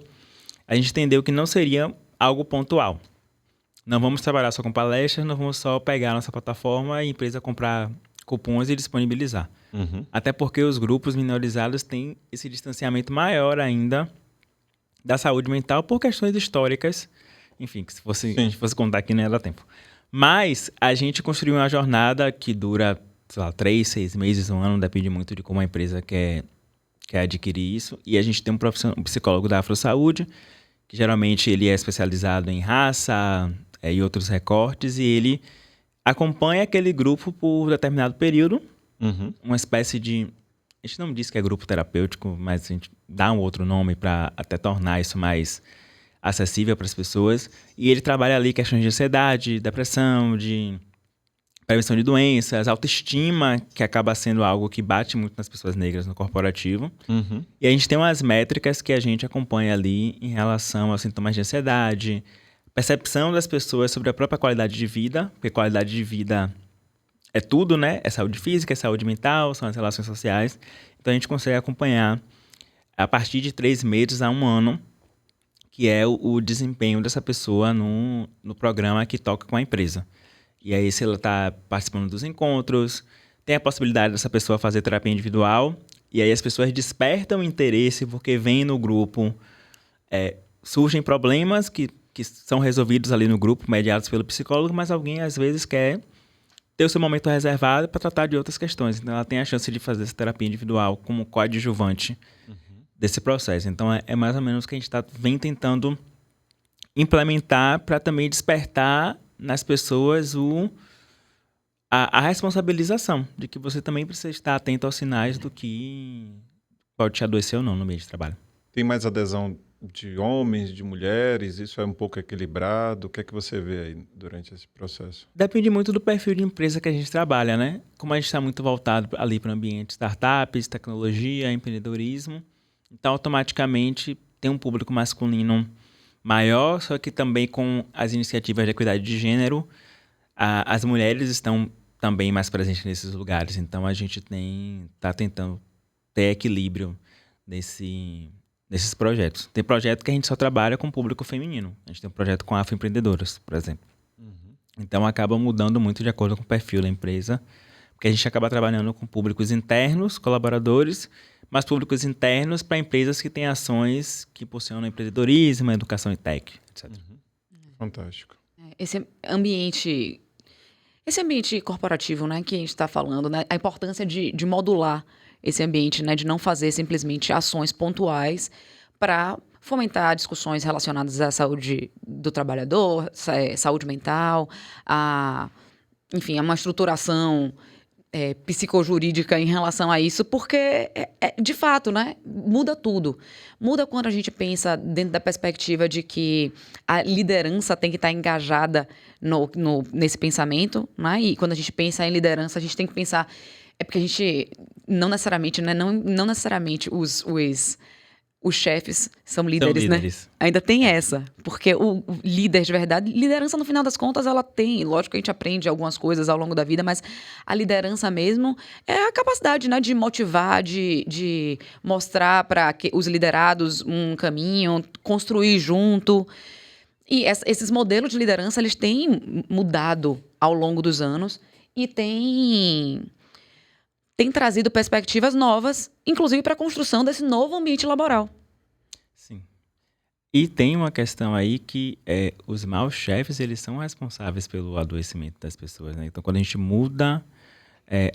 a gente entendeu que não seria algo pontual. Não vamos trabalhar só com palestras, não vamos só pegar a nossa plataforma e a empresa comprar cupons e disponibilizar. Uhum. Até porque os grupos minorizados têm esse distanciamento maior ainda da saúde mental por questões históricas. Enfim, que se fosse contar aqui não ia dar tempo. Mas a gente construiu uma jornada que dura, sei lá, 3, 6 meses, um ano, depende muito de como a empresa quer adquirir isso. E a gente tem um psicólogo da AfroSaúde, que geralmente ele é especializado em raça e outros recortes, e ele acompanha aquele grupo por determinado período, uma espécie de... A gente não diz que é grupo terapêutico, mas a gente dá um outro nome para até tornar isso mais acessível para as pessoas. E ele trabalha ali questões de ansiedade, depressão, de prevenção de doenças, autoestima, que acaba sendo algo que bate muito nas pessoas negras no corporativo. Uhum. E a gente tem umas métricas que a gente acompanha ali em relação aos sintomas de ansiedade, percepção das pessoas sobre a própria qualidade de vida, porque qualidade de vida é tudo, né? É saúde física, é saúde mental, são as relações sociais. Então a gente consegue acompanhar a partir de 3 meses a 1 ano, que é o desempenho dessa pessoa no programa que toca com a empresa. E aí, se ela está participando dos encontros, tem a possibilidade dessa pessoa fazer terapia individual, e aí as pessoas despertam interesse porque vem no grupo, surgem problemas que são resolvidos ali no grupo, mediados pelo psicólogo, mas alguém às vezes quer ter o seu momento reservado para tratar de outras questões. Então, ela tem a chance de fazer essa terapia individual como coadjuvante desse processo. Então, é mais ou menos o que a gente vem tentando implementar para também despertar nas pessoas a responsabilização de que você também precisa estar atento aos sinais do que pode te adoecer ou não no meio de trabalho. Tem mais adesão de homens, de mulheres? Isso é um pouco equilibrado? O que é que você vê aí durante esse processo? Depende muito do perfil de empresa que a gente trabalha, né? Como a gente está muito voltado ali para o ambiente startups, tecnologia, empreendedorismo, então automaticamente tem um público masculino maior, só que também com as iniciativas de equidade de gênero, as mulheres estão também mais presentes nesses lugares. Então, a gente está tentando ter equilíbrio nesses projetos. Tem projeto que a gente só trabalha com público feminino. A gente tem um projeto com afroempreendedoras, por exemplo. Então, acaba mudando muito de acordo com o perfil da empresa, porque a gente acaba trabalhando com públicos internos, colaboradores, mas públicos internos para empresas que têm ações que impulsionam empreendedorismo, educação e tech, etc. Fantástico. Esse ambiente corporativo, né, que a gente está falando, né, a importância de modular esse ambiente, né, de não fazer simplesmente ações pontuais para fomentar discussões relacionadas à saúde do trabalhador, saúde mental, enfim, a uma estruturação psicojurídica em relação a isso, porque, de fato, né, muda tudo. Muda quando a gente pensa dentro da perspectiva de que a liderança tem que estar engajada nesse pensamento, né? E quando a gente pensa em liderança, a gente tem que pensar... É porque a gente, não necessariamente, né, não necessariamente os chefes são líderes, né? Ainda tem essa. Porque o líder de verdade... Liderança, no final das contas, ela tem... Lógico que a gente aprende algumas coisas ao longo da vida, mas a liderança mesmo é a capacidade, né, de motivar, de mostrar para os liderados um caminho, construir junto. E esses modelos de liderança, eles têm mudado ao longo dos anos e têm trazido perspectivas novas, inclusive para a construção desse novo ambiente laboral. Sim. E tem uma questão aí que os maus chefes, eles são responsáveis pelo adoecimento das pessoas, né? Então, quando a gente muda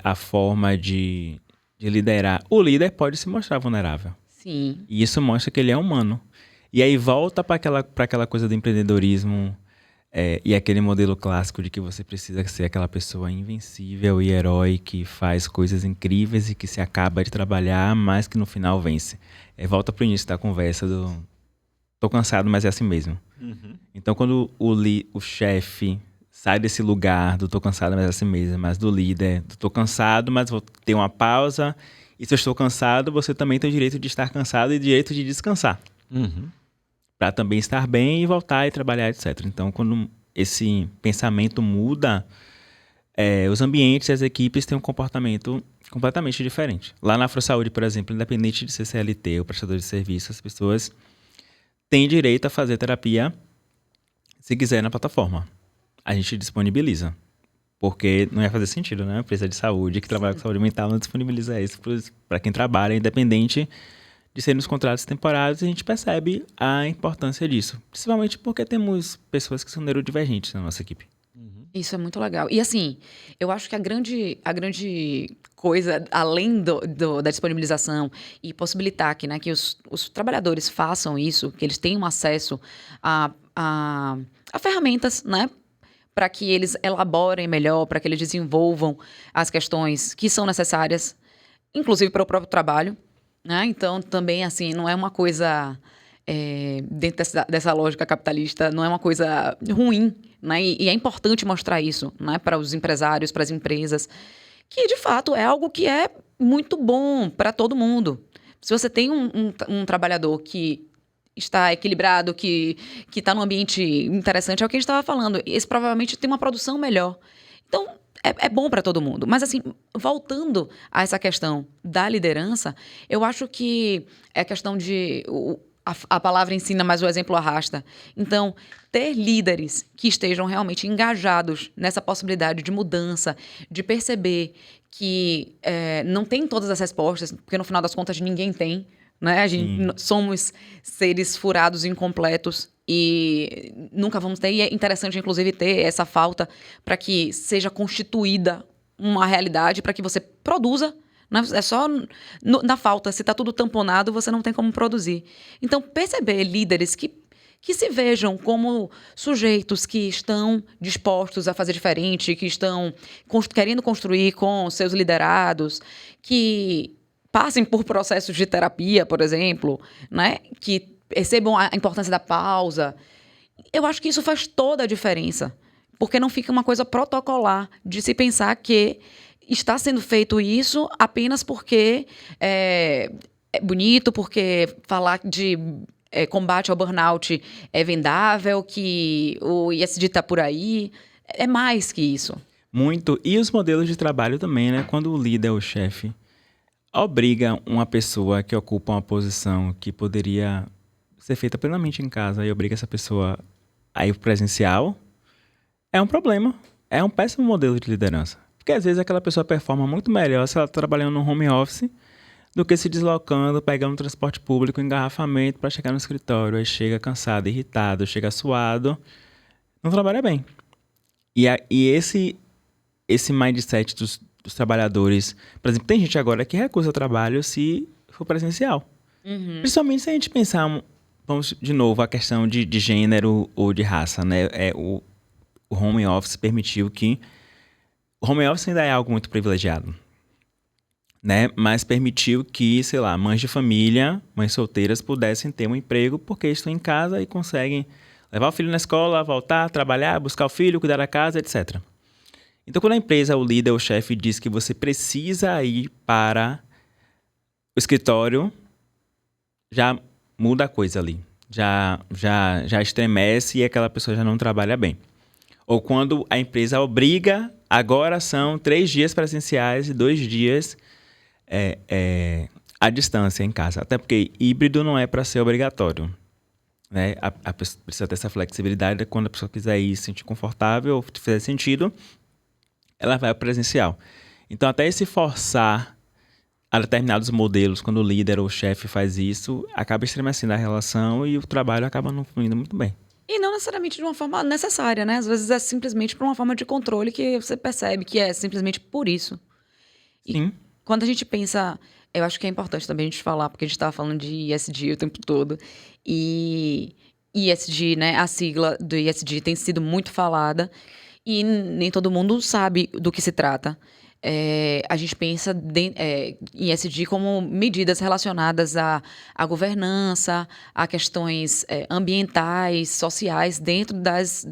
a forma de liderar, o líder pode se mostrar vulnerável. Sim. E isso mostra que ele é humano. E aí volta para aquela coisa do empreendedorismo e aquele modelo clássico de que você precisa ser aquela pessoa invencível e herói que faz coisas incríveis e que se acaba de trabalhar, mas que no final vence. Volta para o início da conversa do tô cansado, mas é assim mesmo. Então, quando o chefe sai desse lugar do tô cansado, mas é assim mesmo, mas do líder, do tô cansado, mas vou ter uma pausa E se eu estou cansado, você também tem o direito de estar cansado e o direito de descansar. Uhum. Para também estar bem e voltar e trabalhar, etc. Então, quando esse pensamento muda, os ambientes e as equipes têm um comportamento completamente diferente. Lá na AfroSaúde, por exemplo, independente de ser CLT ou prestador de serviço, as pessoas têm direito a fazer terapia se quiser na plataforma. A gente disponibiliza. Porque não ia fazer sentido, né? A empresa de saúde que trabalha com saúde mental não disponibiliza isso para quem trabalha, independente de ser nos contratos temporários, a gente percebe a importância disso. Principalmente porque temos pessoas que são neurodivergentes na nossa equipe. Isso é muito legal. E assim, eu acho que a grande coisa, além da disponibilização e possibilitar que, né, que os trabalhadores façam isso, que eles tenham acesso a ferramentas, né, para que eles elaborem melhor, para que eles desenvolvam as questões que são necessárias, inclusive para o próprio trabalho, né? Então, também, assim, não é uma coisa, dentro dessa lógica capitalista, não é uma coisa ruim, né? E é importante mostrar isso, né, para os empresários, para as empresas, que, de fato, é algo que é muito bom para todo mundo. Se você tem um trabalhador que está equilibrado, que está num ambiente interessante, é o que a gente estava falando. Esse provavelmente tem uma produção melhor. Então, é bom para todo mundo. Mas, assim, voltando a essa questão da liderança, eu acho que é a questão de... A palavra ensina, mas o exemplo arrasta. Então, ter líderes que estejam realmente engajados nessa possibilidade de mudança, de perceber que não tem todas as respostas, porque no final das contas ninguém tem, né? A gente somos seres furados, incompletos e nunca vamos ter. E é interessante, inclusive, ter essa falta para que seja constituída uma realidade, para que você produza. Né? É só na falta. Se está tudo tamponado, você não tem como produzir. Então, perceber líderes que se vejam como sujeitos que estão dispostos a fazer diferente, que estão querendo construir com seus liderados, que passem por processos de terapia, por exemplo, né? Que percebam a importância da pausa. Eu acho que isso faz toda a diferença, porque não fica uma coisa protocolar de se pensar que está sendo feito isso apenas porque é bonito, porque falar de combate ao burnout é vendável, que o ISD está por aí. É mais que isso. Muito. E os modelos de trabalho também, né? Quando o líder, o chefe, obriga uma pessoa que ocupa uma posição que poderia ser feita plenamente em casa e obriga essa pessoa a ir presencial, é um problema. É um péssimo modelo de liderança. Porque às vezes aquela pessoa performa muito melhor se ela está trabalhando no home office do que se deslocando, pegando transporte público, engarrafamento para chegar no escritório. Aí chega cansado, irritado, chega suado, não trabalha bem. E esse mindset dos trabalhadores... Por exemplo, tem gente agora que recusa trabalho se for presencial. Uhum. Principalmente se a gente pensar, vamos de novo, a questão de gênero ou de raça, né? O home office permitiu que... O home office ainda é algo muito privilegiado, né? Mas permitiu que, sei lá, mães de família, mães solteiras pudessem ter um emprego porque estão em casa e conseguem levar o filho na escola, voltar, trabalhar, buscar o filho, cuidar da casa, etc. Então, quando a empresa, o líder, o chefe diz que você precisa ir para o escritório, já muda a coisa ali. Já estremece e aquela pessoa já não trabalha bem. Ou quando a empresa obriga, agora são 3 dias presenciais e 2 dias à distância em casa. Até porque híbrido não é para ser obrigatório. Né? A pessoa precisa ter essa flexibilidade quando a pessoa quiser ir se sentir confortável ou fizer sentido, ela vai ao presencial. Então, até esse forçar a determinados modelos, quando o líder ou o chefe faz isso, acaba estremecendo a relação e o trabalho acaba não fluindo muito bem. E não necessariamente de uma forma necessária, né? Às vezes é simplesmente por uma forma de controle que você percebe que é simplesmente por isso. E Sim. quando a gente pensa... Eu acho que é importante também a gente falar, porque a gente estava falando de ESG o tempo todo. E ESG, né? A sigla do ESG tem sido muito falada e nem todo mundo sabe do que se trata. A gente pensa em ESG como medidas relacionadas à governança, a questões ambientais, sociais, dentro das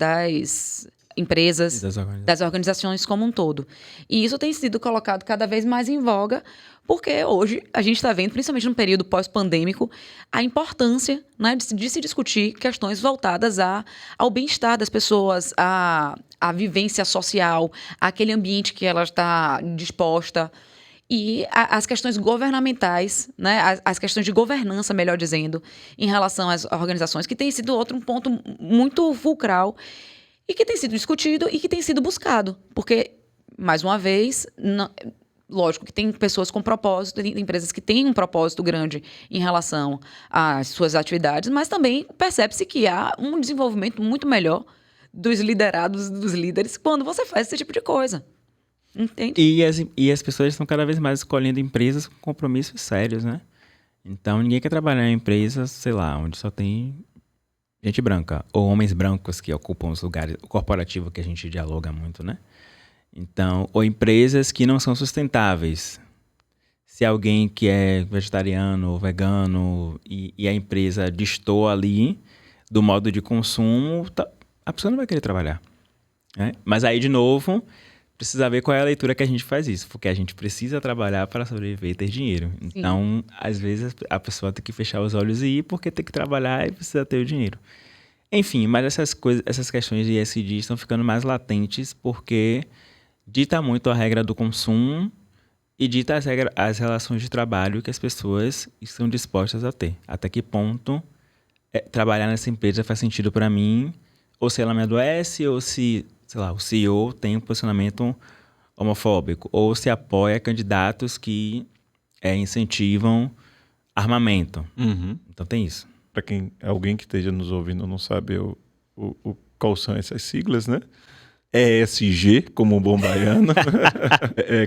empresas, Das organizações. das organizações como um todo. E isso tem sido colocado cada vez mais em voga, porque hoje a gente está vendo, principalmente no período pós-pandêmico, a importância, né, de se discutir questões voltadas ao bem-estar das pessoas, à vivência social, àquele ambiente que ela está disposta. E as questões governamentais, né, as questões de governança, melhor dizendo, em relação às organizações, que tem sido outro ponto muito fulcral e que tem sido discutido e que tem sido buscado. Porque, mais uma vez, lógico que tem pessoas com propósito, tem empresas que têm um propósito grande em relação às suas atividades, mas também percebe-se que há um desenvolvimento muito melhor dos liderados, dos líderes, quando você faz esse tipo de coisa. Entende? E as pessoas estão cada vez mais escolhendo empresas com compromissos sérios, né? Então, ninguém quer trabalhar em empresas, sei lá, onde só tem gente branca. Ou homens brancos que ocupam os lugares, o corporativo que a gente dialoga muito, né? Então, ou empresas que não são sustentáveis. Se alguém que é vegetariano ou vegano e a empresa destoa ali do modo de consumo, a pessoa não vai querer trabalhar, né? Mas aí, de novo, precisa ver qual é a leitura que a gente faz isso, porque a gente precisa trabalhar para sobreviver e ter dinheiro. Sim. Então, às vezes, a pessoa tem que fechar os olhos e ir porque tem que trabalhar e precisa ter o dinheiro. Enfim, mas essas questões de ESG estão ficando mais latentes porque dita muito a regra do consumo e dita as relações de trabalho que as pessoas estão dispostas a ter. Até que ponto trabalhar nessa empresa faz sentido para mim, ou se ela me adoece, ou se, sei lá, o CEO tem um posicionamento homofóbico, ou se apoia candidatos que incentivam armamento. Uhum. Então tem isso. Para alguém que esteja nos ouvindo não sabe quais são essas siglas, né? ESG, como um bom baiano.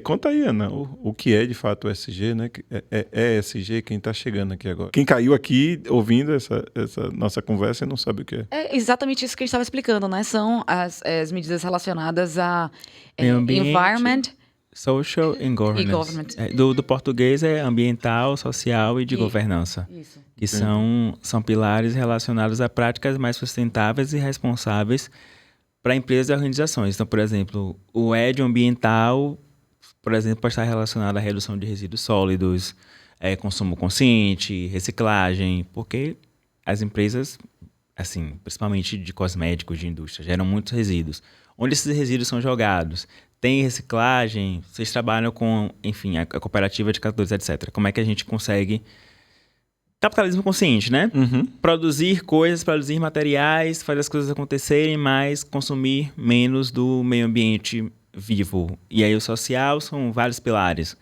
Conta aí, Ana, o que é de fato o ESG, né? ESG, quem está chegando aqui agora. Quem caiu aqui ouvindo essa nossa conversa e não sabe o que é. É exatamente isso que a gente estava explicando, né? São as medidas relacionadas a Meio ambiente, environment, social and governance. E government. Do português é ambiental, social e de governança. Isso. Que são pilares relacionados a práticas mais sustentáveis e responsáveis para empresas e organizações. Então, por exemplo, o ED ambiental, por exemplo, pode estar relacionado à redução de resíduos sólidos, consumo consciente, reciclagem, porque as empresas, assim, principalmente de cosméticos, de indústria, geram muitos resíduos. Onde esses resíduos são jogados? Tem reciclagem? Vocês trabalham com, enfim, a cooperativa de catadores, etc. Como é que a gente consegue... Capitalismo consciente, né? Uhum. Produzir coisas, produzir materiais, fazer as coisas acontecerem, mas consumir menos do meio ambiente vivo. E aí o social são vários pilares.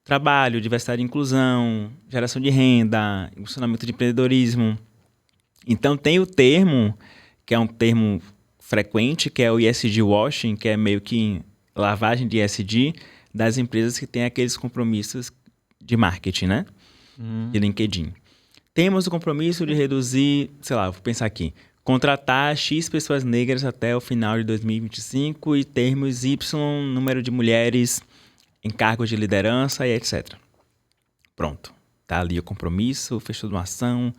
Trabalho, diversidade e inclusão, geração de renda, funcionamento de empreendedorismo. Então tem o termo, que é um termo frequente, que é o ESG washing, que é meio que lavagem de ESG das empresas que têm aqueles compromissos de marketing, né? De LinkedIn. Temos o compromisso de reduzir, sei lá, vou pensar aqui, contratar X pessoas negras até o final de 2025 e termos Y número de mulheres em cargos de liderança e etc. Pronto. Tá ali o compromisso, fez toda uma ação,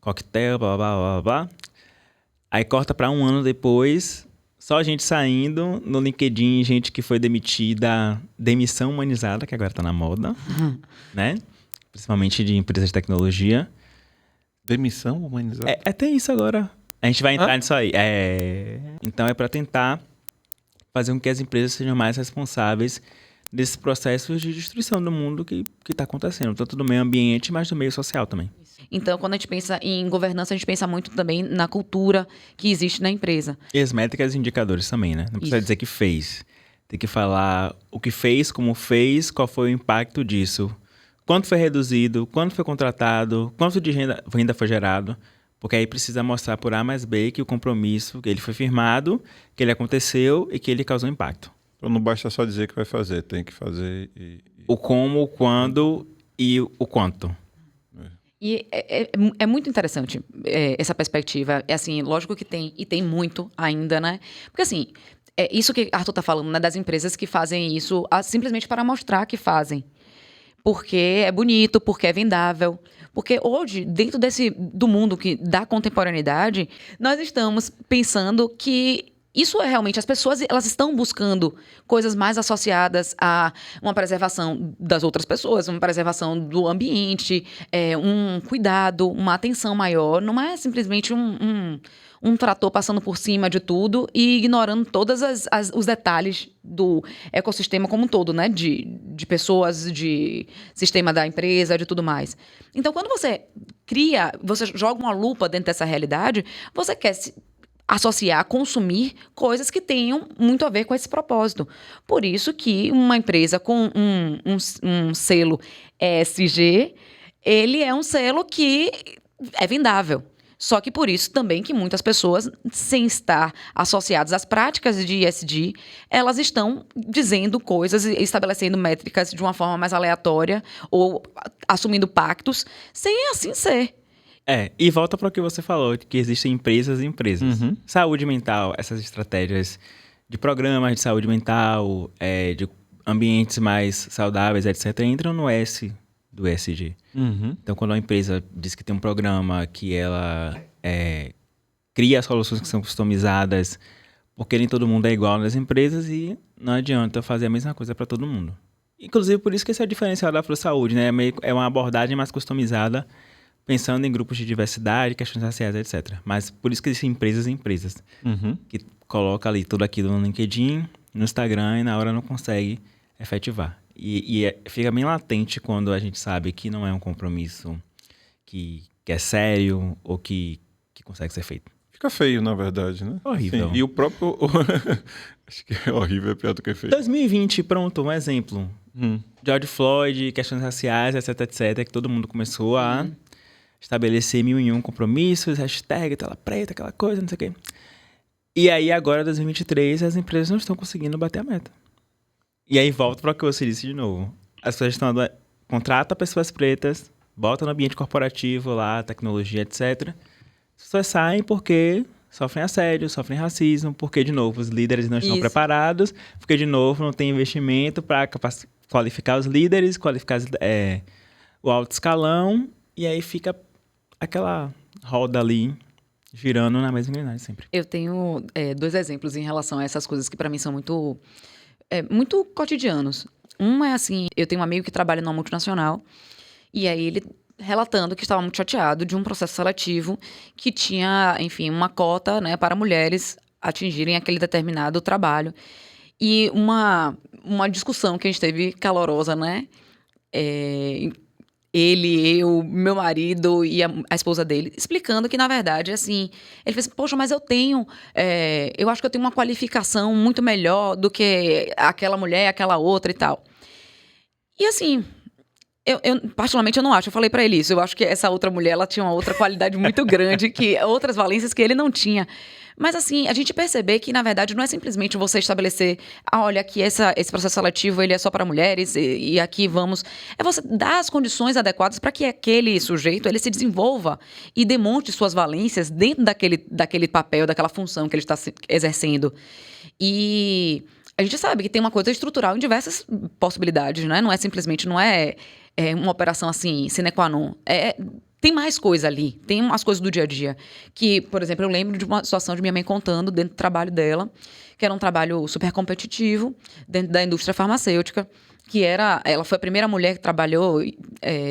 coquetel, blá, blá, blá, blá, blá. Aí corta para um ano depois, só gente saindo no LinkedIn, gente que foi demitida, demissão humanizada, que agora tá na moda, né? Principalmente de empresas de tecnologia. Demissão humanizada? Tem isso agora. A gente vai entrar nisso aí. Então é para tentar fazer com que as empresas sejam mais responsáveis desses processos de destruição do mundo que está acontecendo, tanto do meio ambiente, mas do meio social também. Então, quando a gente pensa em governança, a gente pensa muito também na cultura que existe na empresa. E as métricas e indicadores também, né? Não precisa dizer que fez. Tem que falar o que fez, como fez, qual foi o impacto disso. Quanto foi reduzido, quanto foi contratado, quanto de renda foi gerado, porque aí precisa mostrar por A mais B que o compromisso, que ele foi firmado, que ele aconteceu e que ele causou impacto. Então não basta só dizer que vai fazer, tem que fazer O como, o quando e o quanto. E é muito interessante essa perspectiva. É assim, lógico que tem muito ainda, né? Porque assim, isso que Arthur está falando, né, das empresas que fazem isso simplesmente para mostrar que fazem. Porque é bonito, porque é vendável. Porque hoje, dentro do mundo da contemporaneidade, nós estamos pensando que isso é realmente, as pessoas, elas estão buscando coisas mais associadas a uma preservação das outras pessoas, uma preservação do ambiente, um cuidado, uma atenção maior. Não é simplesmente um trator passando por cima de tudo e ignorando todos os detalhes do ecossistema como um todo, né? De pessoas, de sistema da empresa, de tudo mais. Então, quando você joga uma lupa dentro dessa realidade, você quer associar, consumir coisas que tenham muito a ver com esse propósito. Por isso que uma empresa com um selo ESG, ele é um selo que é vendável. Só que por isso também que muitas pessoas, sem estar associadas às práticas de ESG, elas estão dizendo coisas e estabelecendo métricas de uma forma mais aleatória ou assumindo pactos, sem assim ser. E volta para o que você falou, que existem empresas e empresas. Uhum. Saúde mental, essas estratégias de programas de saúde mental, de ambientes mais saudáveis, etc., entram no S do ESG. Uhum. Então, quando uma empresa diz que tem um programa que ela cria soluções que são customizadas, porque nem todo mundo é igual nas empresas e não adianta fazer a mesma coisa para todo mundo. Inclusive, por isso que esse é o diferencial da Afrosaúde, né? É uma abordagem mais customizada, pensando em grupos de diversidade, questões raciais, etc. Mas por isso que existem empresas e empresas que colocam ali tudo aquilo no LinkedIn, no Instagram e na hora não consegue efetivar. E fica bem latente quando a gente sabe que não é um compromisso que é sério ou que consegue ser feito. Fica feio, na verdade, né? Horrível. Sim, e o próprio... Acho que é horrível, é pior do que feio. 2020, pronto, um exemplo. George Floyd, questões raciais, etc, etc, que todo mundo começou a estabelecer 1001 compromissos, hashtag, tela preta, aquela coisa, não sei o quê. E aí, agora, 2023, as empresas não estão conseguindo bater a meta. E aí, volto para o que você disse de novo. As pessoas estão... Contrata pessoas pretas, bota no ambiente corporativo lá, tecnologia, etc. As pessoas saem porque sofrem assédio, sofrem racismo, porque, de novo, os líderes não estão preparados, porque, de novo, não tem investimento para qualificar os líderes, qualificar o alto escalão, e aí fica aquela roda ali girando na mesma engrenagem sempre. Eu tenho 2 exemplos em relação a essas coisas que para mim são muito cotidianos. Um é assim, eu tenho um amigo que trabalha numa multinacional e aí ele relatando que estava muito chateado de um processo seletivo que tinha, enfim, uma cota, né, para mulheres atingirem aquele determinado trabalho. E uma discussão que a gente teve calorosa, né? Ele, eu, meu marido e a esposa dele, explicando que, na verdade, assim, ele fez, poxa, mas eu acho que eu tenho uma qualificação muito melhor do que aquela mulher, aquela outra e tal. E assim, eu particularmente, eu não acho, eu falei pra ele isso, eu acho que essa outra mulher, ela tinha uma outra qualidade muito grande, outras valências que ele não tinha. Mas, assim, a gente perceber que, na verdade, não é simplesmente você estabelecer, olha, aqui esse processo seletivo, ele é só para mulheres e aqui vamos... É você dar as condições adequadas para que aquele sujeito, ele se desenvolva e demonstre suas valências dentro daquele papel, daquela função que ele está exercendo. E a gente sabe que tem uma coisa estrutural em diversas possibilidades, né? Não é simplesmente, não é uma operação, assim, sine qua non. Tem mais coisa ali, tem umas coisas do dia a dia. Que, por exemplo, eu lembro de uma situação de minha mãe contando dentro do trabalho dela, que era um trabalho super competitivo dentro da indústria farmacêutica, ela foi a primeira mulher que trabalhou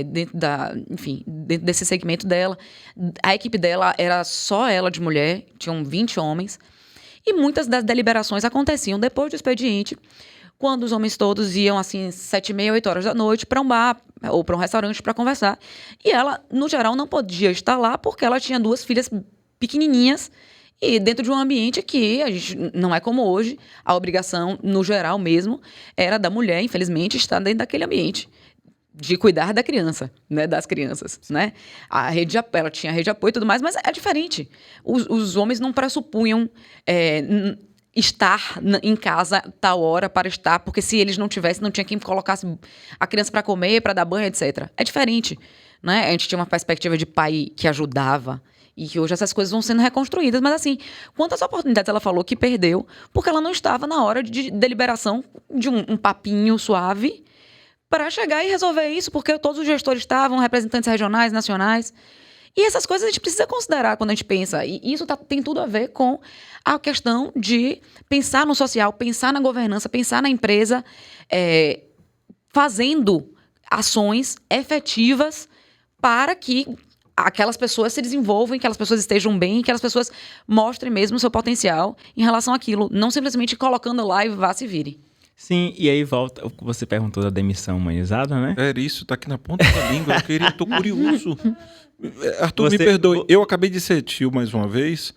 dentro desse segmento dela. A equipe dela era só ela de mulher, tinham 20 homens, e muitas das deliberações aconteciam depois do expediente, quando os homens todos iam, assim, 7h30, 8 horas da noite, para um bar ou para um restaurante para conversar. E ela, no geral, não podia estar lá porque ela tinha 2 filhas pequenininhas e dentro de um ambiente que a gente não é como hoje. A obrigação, no geral mesmo, era da mulher, infelizmente, estar dentro daquele ambiente de cuidar da criança, né, das crianças, né? Ela tinha rede de apoio e tudo mais, mas é diferente. Os homens não pressupunham estar em casa tal hora para estar, porque se eles não tivessem, não tinha quem colocasse a criança para comer, para dar banho, etc. É diferente, né? A gente tinha uma perspectiva de pai que ajudava e que hoje essas coisas vão sendo reconstruídas, mas assim, quantas oportunidades ela falou que perdeu porque ela não estava na hora de deliberação de um papinho suave para chegar e resolver isso, porque todos os gestores estavam, representantes regionais, nacionais. E essas coisas a gente precisa considerar quando a gente pensa. E isso tem tudo a ver com a questão de pensar no social, pensar na governança, pensar na empresa, fazendo ações efetivas para que aquelas pessoas se desenvolvam, que aquelas pessoas estejam bem, que aquelas pessoas mostrem mesmo o seu potencial em relação àquilo, não simplesmente colocando lá e vá se vire. Sim, e aí volta o que você perguntou da demissão humanizada, né? É isso, tá aqui na ponta da língua, eu tô curioso. Arthur, me perdoe, eu acabei de ser tio mais uma vez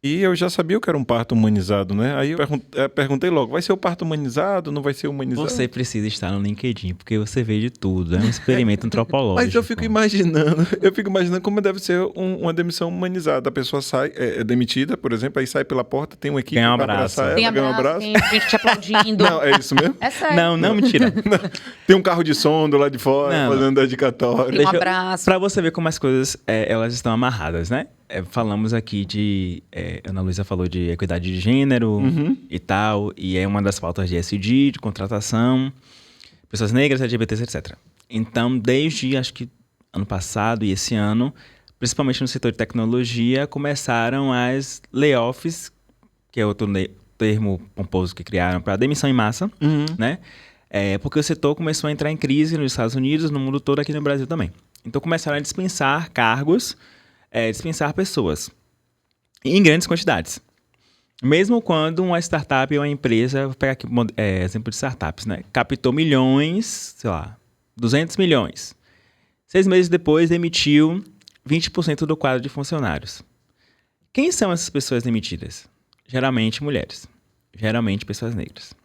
e eu já sabia que era um parto humanizado, né? Aí eu perguntei logo, vai ser o parto humanizado, não vai ser humanizado? Você precisa estar no LinkedIn, porque você vê de tudo, é um experimento antropológico. Mas eu fico imaginando como deve ser uma demissão humanizada. A pessoa sai, é demitida, por exemplo, aí sai pela porta, tem uma equipe Ganha um pra abraço. abraçar ela, ganha um abraço. Tem gente te aplaudindo. Não, é isso mesmo? É sério. Não, mentira. Tem um carro de som do lado de fora, Não. fazendo dedicatório. Tem um abraço. Pra você ver como as coisas, elas estão amarradas, né? Falamos aqui de... Ana Luísa falou de equidade de gênero e tal, e é uma das pautas de ESG, de contratação, pessoas negras, LGBTs, etc. Então, desde, acho que ano passado e esse ano, principalmente no setor de tecnologia, começaram as layoffs, que é outro termo pomposo que criaram para demissão em massa, né? Porque o setor começou a entrar em crise nos Estados Unidos, no mundo todo, aqui no Brasil também. Então, começaram a dispensar cargos, dispensar pessoas em grandes quantidades. Mesmo quando uma startup ou uma empresa, vou pegar aqui exemplo de startups, né? Captou milhões, sei lá, 200 milhões. 6 meses depois, demitiu 20% do quadro de funcionários. Quem são essas pessoas demitidas? Geralmente mulheres. Geralmente pessoas negras.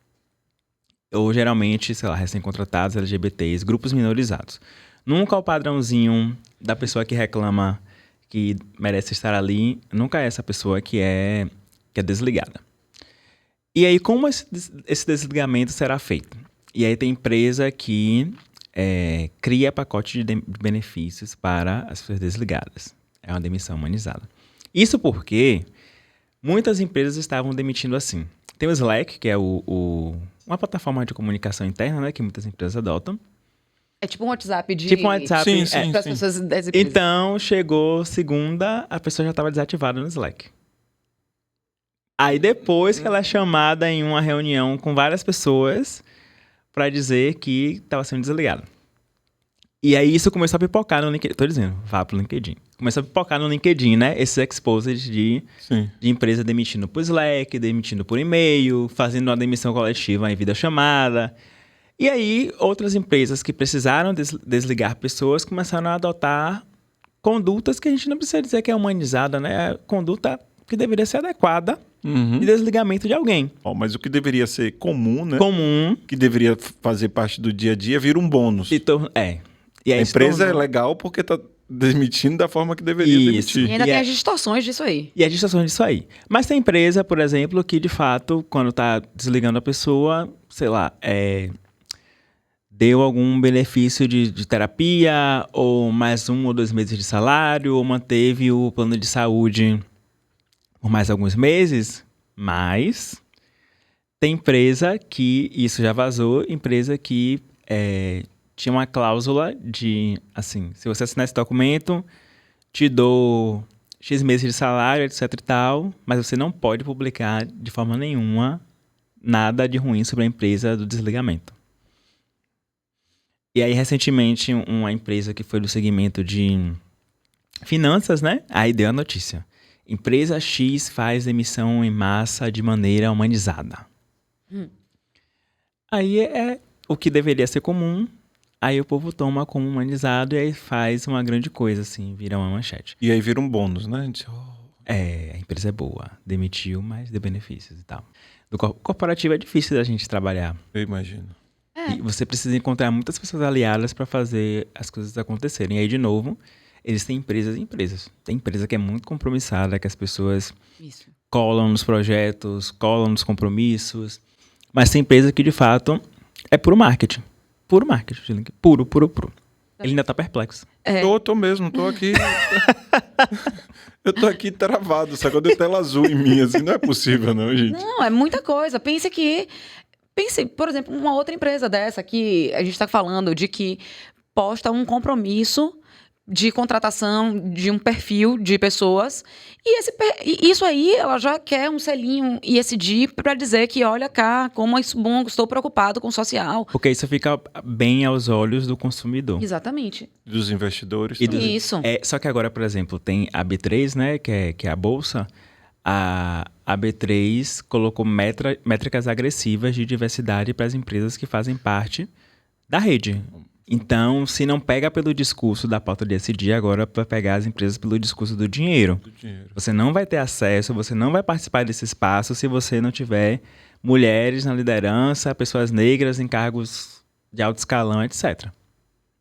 Ou geralmente, sei lá, recém-contratados, LGBTs, grupos minorizados. Nunca o padrãozinho da pessoa que reclama que merece estar ali, nunca é essa pessoa que é desligada. E aí, como esse desligamento será feito? E aí tem empresa que cria pacote de benefícios para as pessoas desligadas. É uma demissão humanizada. Isso porque muitas empresas estavam demitindo assim. Tem o Slack, que é uma plataforma de comunicação interna, né, que muitas empresas adotam. É tipo um WhatsApp de... Tipo um WhatsApp. Sim. para as pessoas das empresas. Então, chegou segunda, a pessoa já estava desativada no Slack. Aí depois que ela é chamada em uma reunião com várias pessoas para dizer que estava sendo desligada. E aí isso começou a pipocar no LinkedIn. Tô dizendo, vá pro LinkedIn. Começou a pipocar no LinkedIn, né? Esses exposed de empresa demitindo por Slack, demitindo por e-mail, fazendo uma demissão coletiva em videochamada. E aí, outras empresas que precisaram desligar pessoas começaram a adotar condutas que a gente não precisa dizer que é humanizada, né? Conduta que deveria ser adequada de desligamento de alguém. Mas o que deveria ser comum, né? Comum. Que deveria fazer parte do dia a dia, vira um bônus. E a empresa é legal porque tá demitindo da forma que deveria demitir. E ainda tem as distorções disso aí. E as distorções disso aí. Mas tem empresa, por exemplo, que de fato, quando tá desligando a pessoa, sei lá, deu algum benefício de terapia, ou mais 1 ou 2 meses de salário, ou manteve o plano de saúde por mais alguns meses. Mas tem empresa que, isso já vazou, empresa que tinha uma cláusula de, assim, se você assinar esse documento, te dou X meses de salário, etc e tal, mas você não pode publicar de forma nenhuma nada de ruim sobre a empresa do desligamento. E aí, recentemente, uma empresa que foi do segmento de finanças, né? Aí deu a notícia. Empresa X faz demissão em massa de maneira humanizada. Aí é o que deveria ser comum. Aí o povo toma como humanizado e aí faz uma grande coisa, assim, vira uma manchete. E aí vira um bônus, né? A empresa é boa, demitiu, mas deu benefícios e tal. No corporativo é difícil da gente trabalhar. Eu imagino. E você precisa encontrar muitas pessoas aliadas para fazer as coisas acontecerem. E aí, de novo, eles têm empresas e empresas. Tem empresa que é muito compromissada, que as pessoas colam nos projetos, colam nos compromissos. Mas tem empresa que, de fato, é puro marketing. Puro marketing. Puro. Ele ainda tá perplexo. Tô mesmo, tô aqui. Eu tô aqui travado, sabe? Quando eu tela azul em mim, assim, não é possível, não, gente. Não, é muita coisa. Pense, por exemplo, uma outra empresa dessa que a gente está falando de que posta um compromisso de contratação de um perfil de pessoas. E isso aí, ela já quer um selinho ESG para dizer que, olha cá, como é isso bom, estou preocupado com o social. Porque isso fica bem aos olhos do consumidor. Exatamente. Dos investidores. E também. Isso. Só que agora, por exemplo, tem a B3, né, que é a bolsa. A B3 colocou métricas agressivas de diversidade para as empresas que fazem parte da rede. Então, se não pega pelo discurso da pauta de ESG, agora vai pegar as empresas pelo discurso do dinheiro. Você não vai ter acesso, você não vai participar desse espaço se você não tiver mulheres na liderança, pessoas negras em cargos de alto escalão, etc.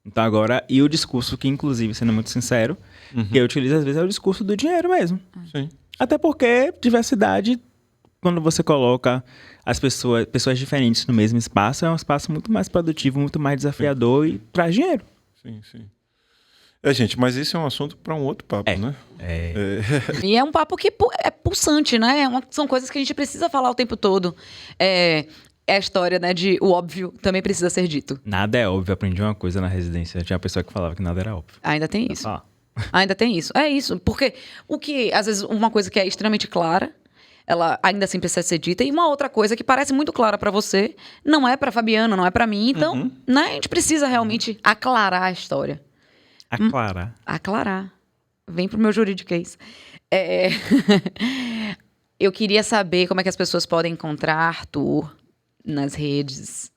Então agora, e o discurso que, inclusive, sendo muito sincero, que eu utilizo às vezes é o discurso do dinheiro mesmo. Sim. Até porque diversidade, quando você coloca as pessoas diferentes no mesmo espaço, é um espaço muito mais produtivo, muito mais desafiador e traz dinheiro. Sim. Gente, mas isso é um assunto para um outro papo, né? E é um papo que é pulsante, né? São coisas que a gente precisa falar o tempo todo. É a história, né, de o óbvio também precisa ser dito. Nada é óbvio. Aprendi uma coisa na residência. Tinha uma pessoa que falava que nada era óbvio. Ainda tem isso. Ah. Ainda tem isso. É isso. Porque às vezes, uma coisa que é extremamente clara, ela ainda assim precisa ser dita. E uma outra coisa que parece muito clara pra você, não é pra Fabiana, não é pra mim. Então, né, a gente precisa realmente aclarar a história. Aclarar. Vem pro meu juridiquês. Eu queria saber como é que as pessoas podem encontrar Arthur nas redes.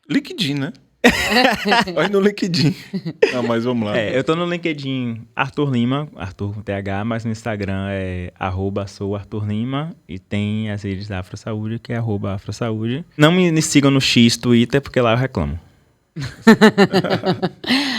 LinkedIn, né? Vai no LinkedIn. Não, mas vamos lá. Eu tô no LinkedIn Arthur Lima, Arthur com TH, mas no Instagram é @souarthurlima e tem as redes da AfroSaúde, que é @AfroSaúde. Não me sigam no X Twitter, porque lá eu reclamo.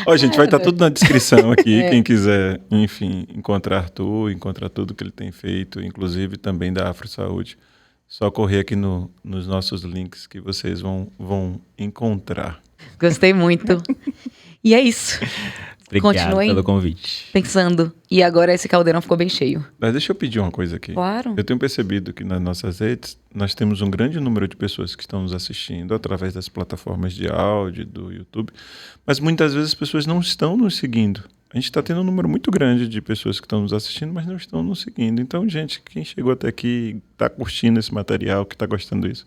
Ó, gente, vai estar tudo na descrição aqui. Quem quiser, enfim, encontrar Arthur, encontrar tudo que ele tem feito, inclusive também da AfroSaúde. Só correr aqui nos nossos links que vocês vão encontrar. Gostei muito. E é isso. Obrigado Continuem pelo convite. pensando. E agora esse caldeirão ficou bem cheio. Mas deixa eu pedir uma coisa aqui. Claro. Eu tenho percebido que nas nossas redes nós temos um grande número de pessoas que estão nos assistindo através das plataformas de áudio, do YouTube, mas muitas vezes as pessoas não estão nos seguindo. A gente está tendo um número muito grande de pessoas que estão nos assistindo, mas não estão nos seguindo. Então, gente, quem chegou até aqui, está curtindo esse material, que está gostando disso,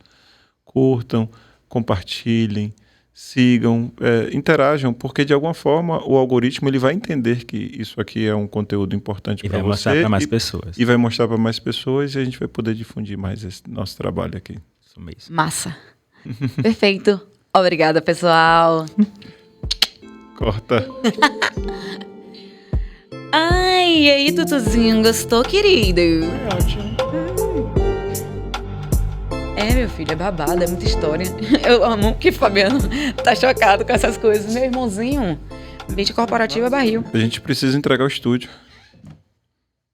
curtam, compartilhem, sigam, interajam, porque de alguma forma o algoritmo ele vai entender que isso aqui é um conteúdo importante para você. E vai mostrar para mais pessoas. E vai mostrar para mais pessoas e a gente vai poder difundir mais esse nosso trabalho aqui. Isso mesmo. Massa. Perfeito. Obrigada, pessoal. Corta. Ai, e aí, Tutuzinho, gostou, querido? É ótimo. Meu filho, é babado, é muita história. Eu amo que Fabiano tá chocado com essas coisas. Meu irmãozinho, ambiente corporativo é barril. A gente precisa entregar o estúdio.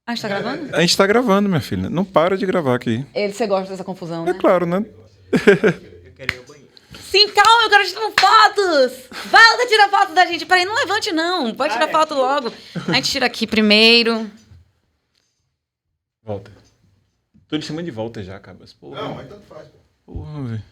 Ah, a gente tá gravando? A gente tá gravando, minha filha. Não para de gravar aqui. Você gosta dessa confusão, É né? claro, né? Sim, calma, eu quero tirar fotos! Volta, tira foto da gente. Peraí, não levante não. Pode tirar foto logo. A gente tira aqui primeiro. Volta. Tô de cima de volta já, cabas. Porra. Não, mas tanto faz. Porra, velho.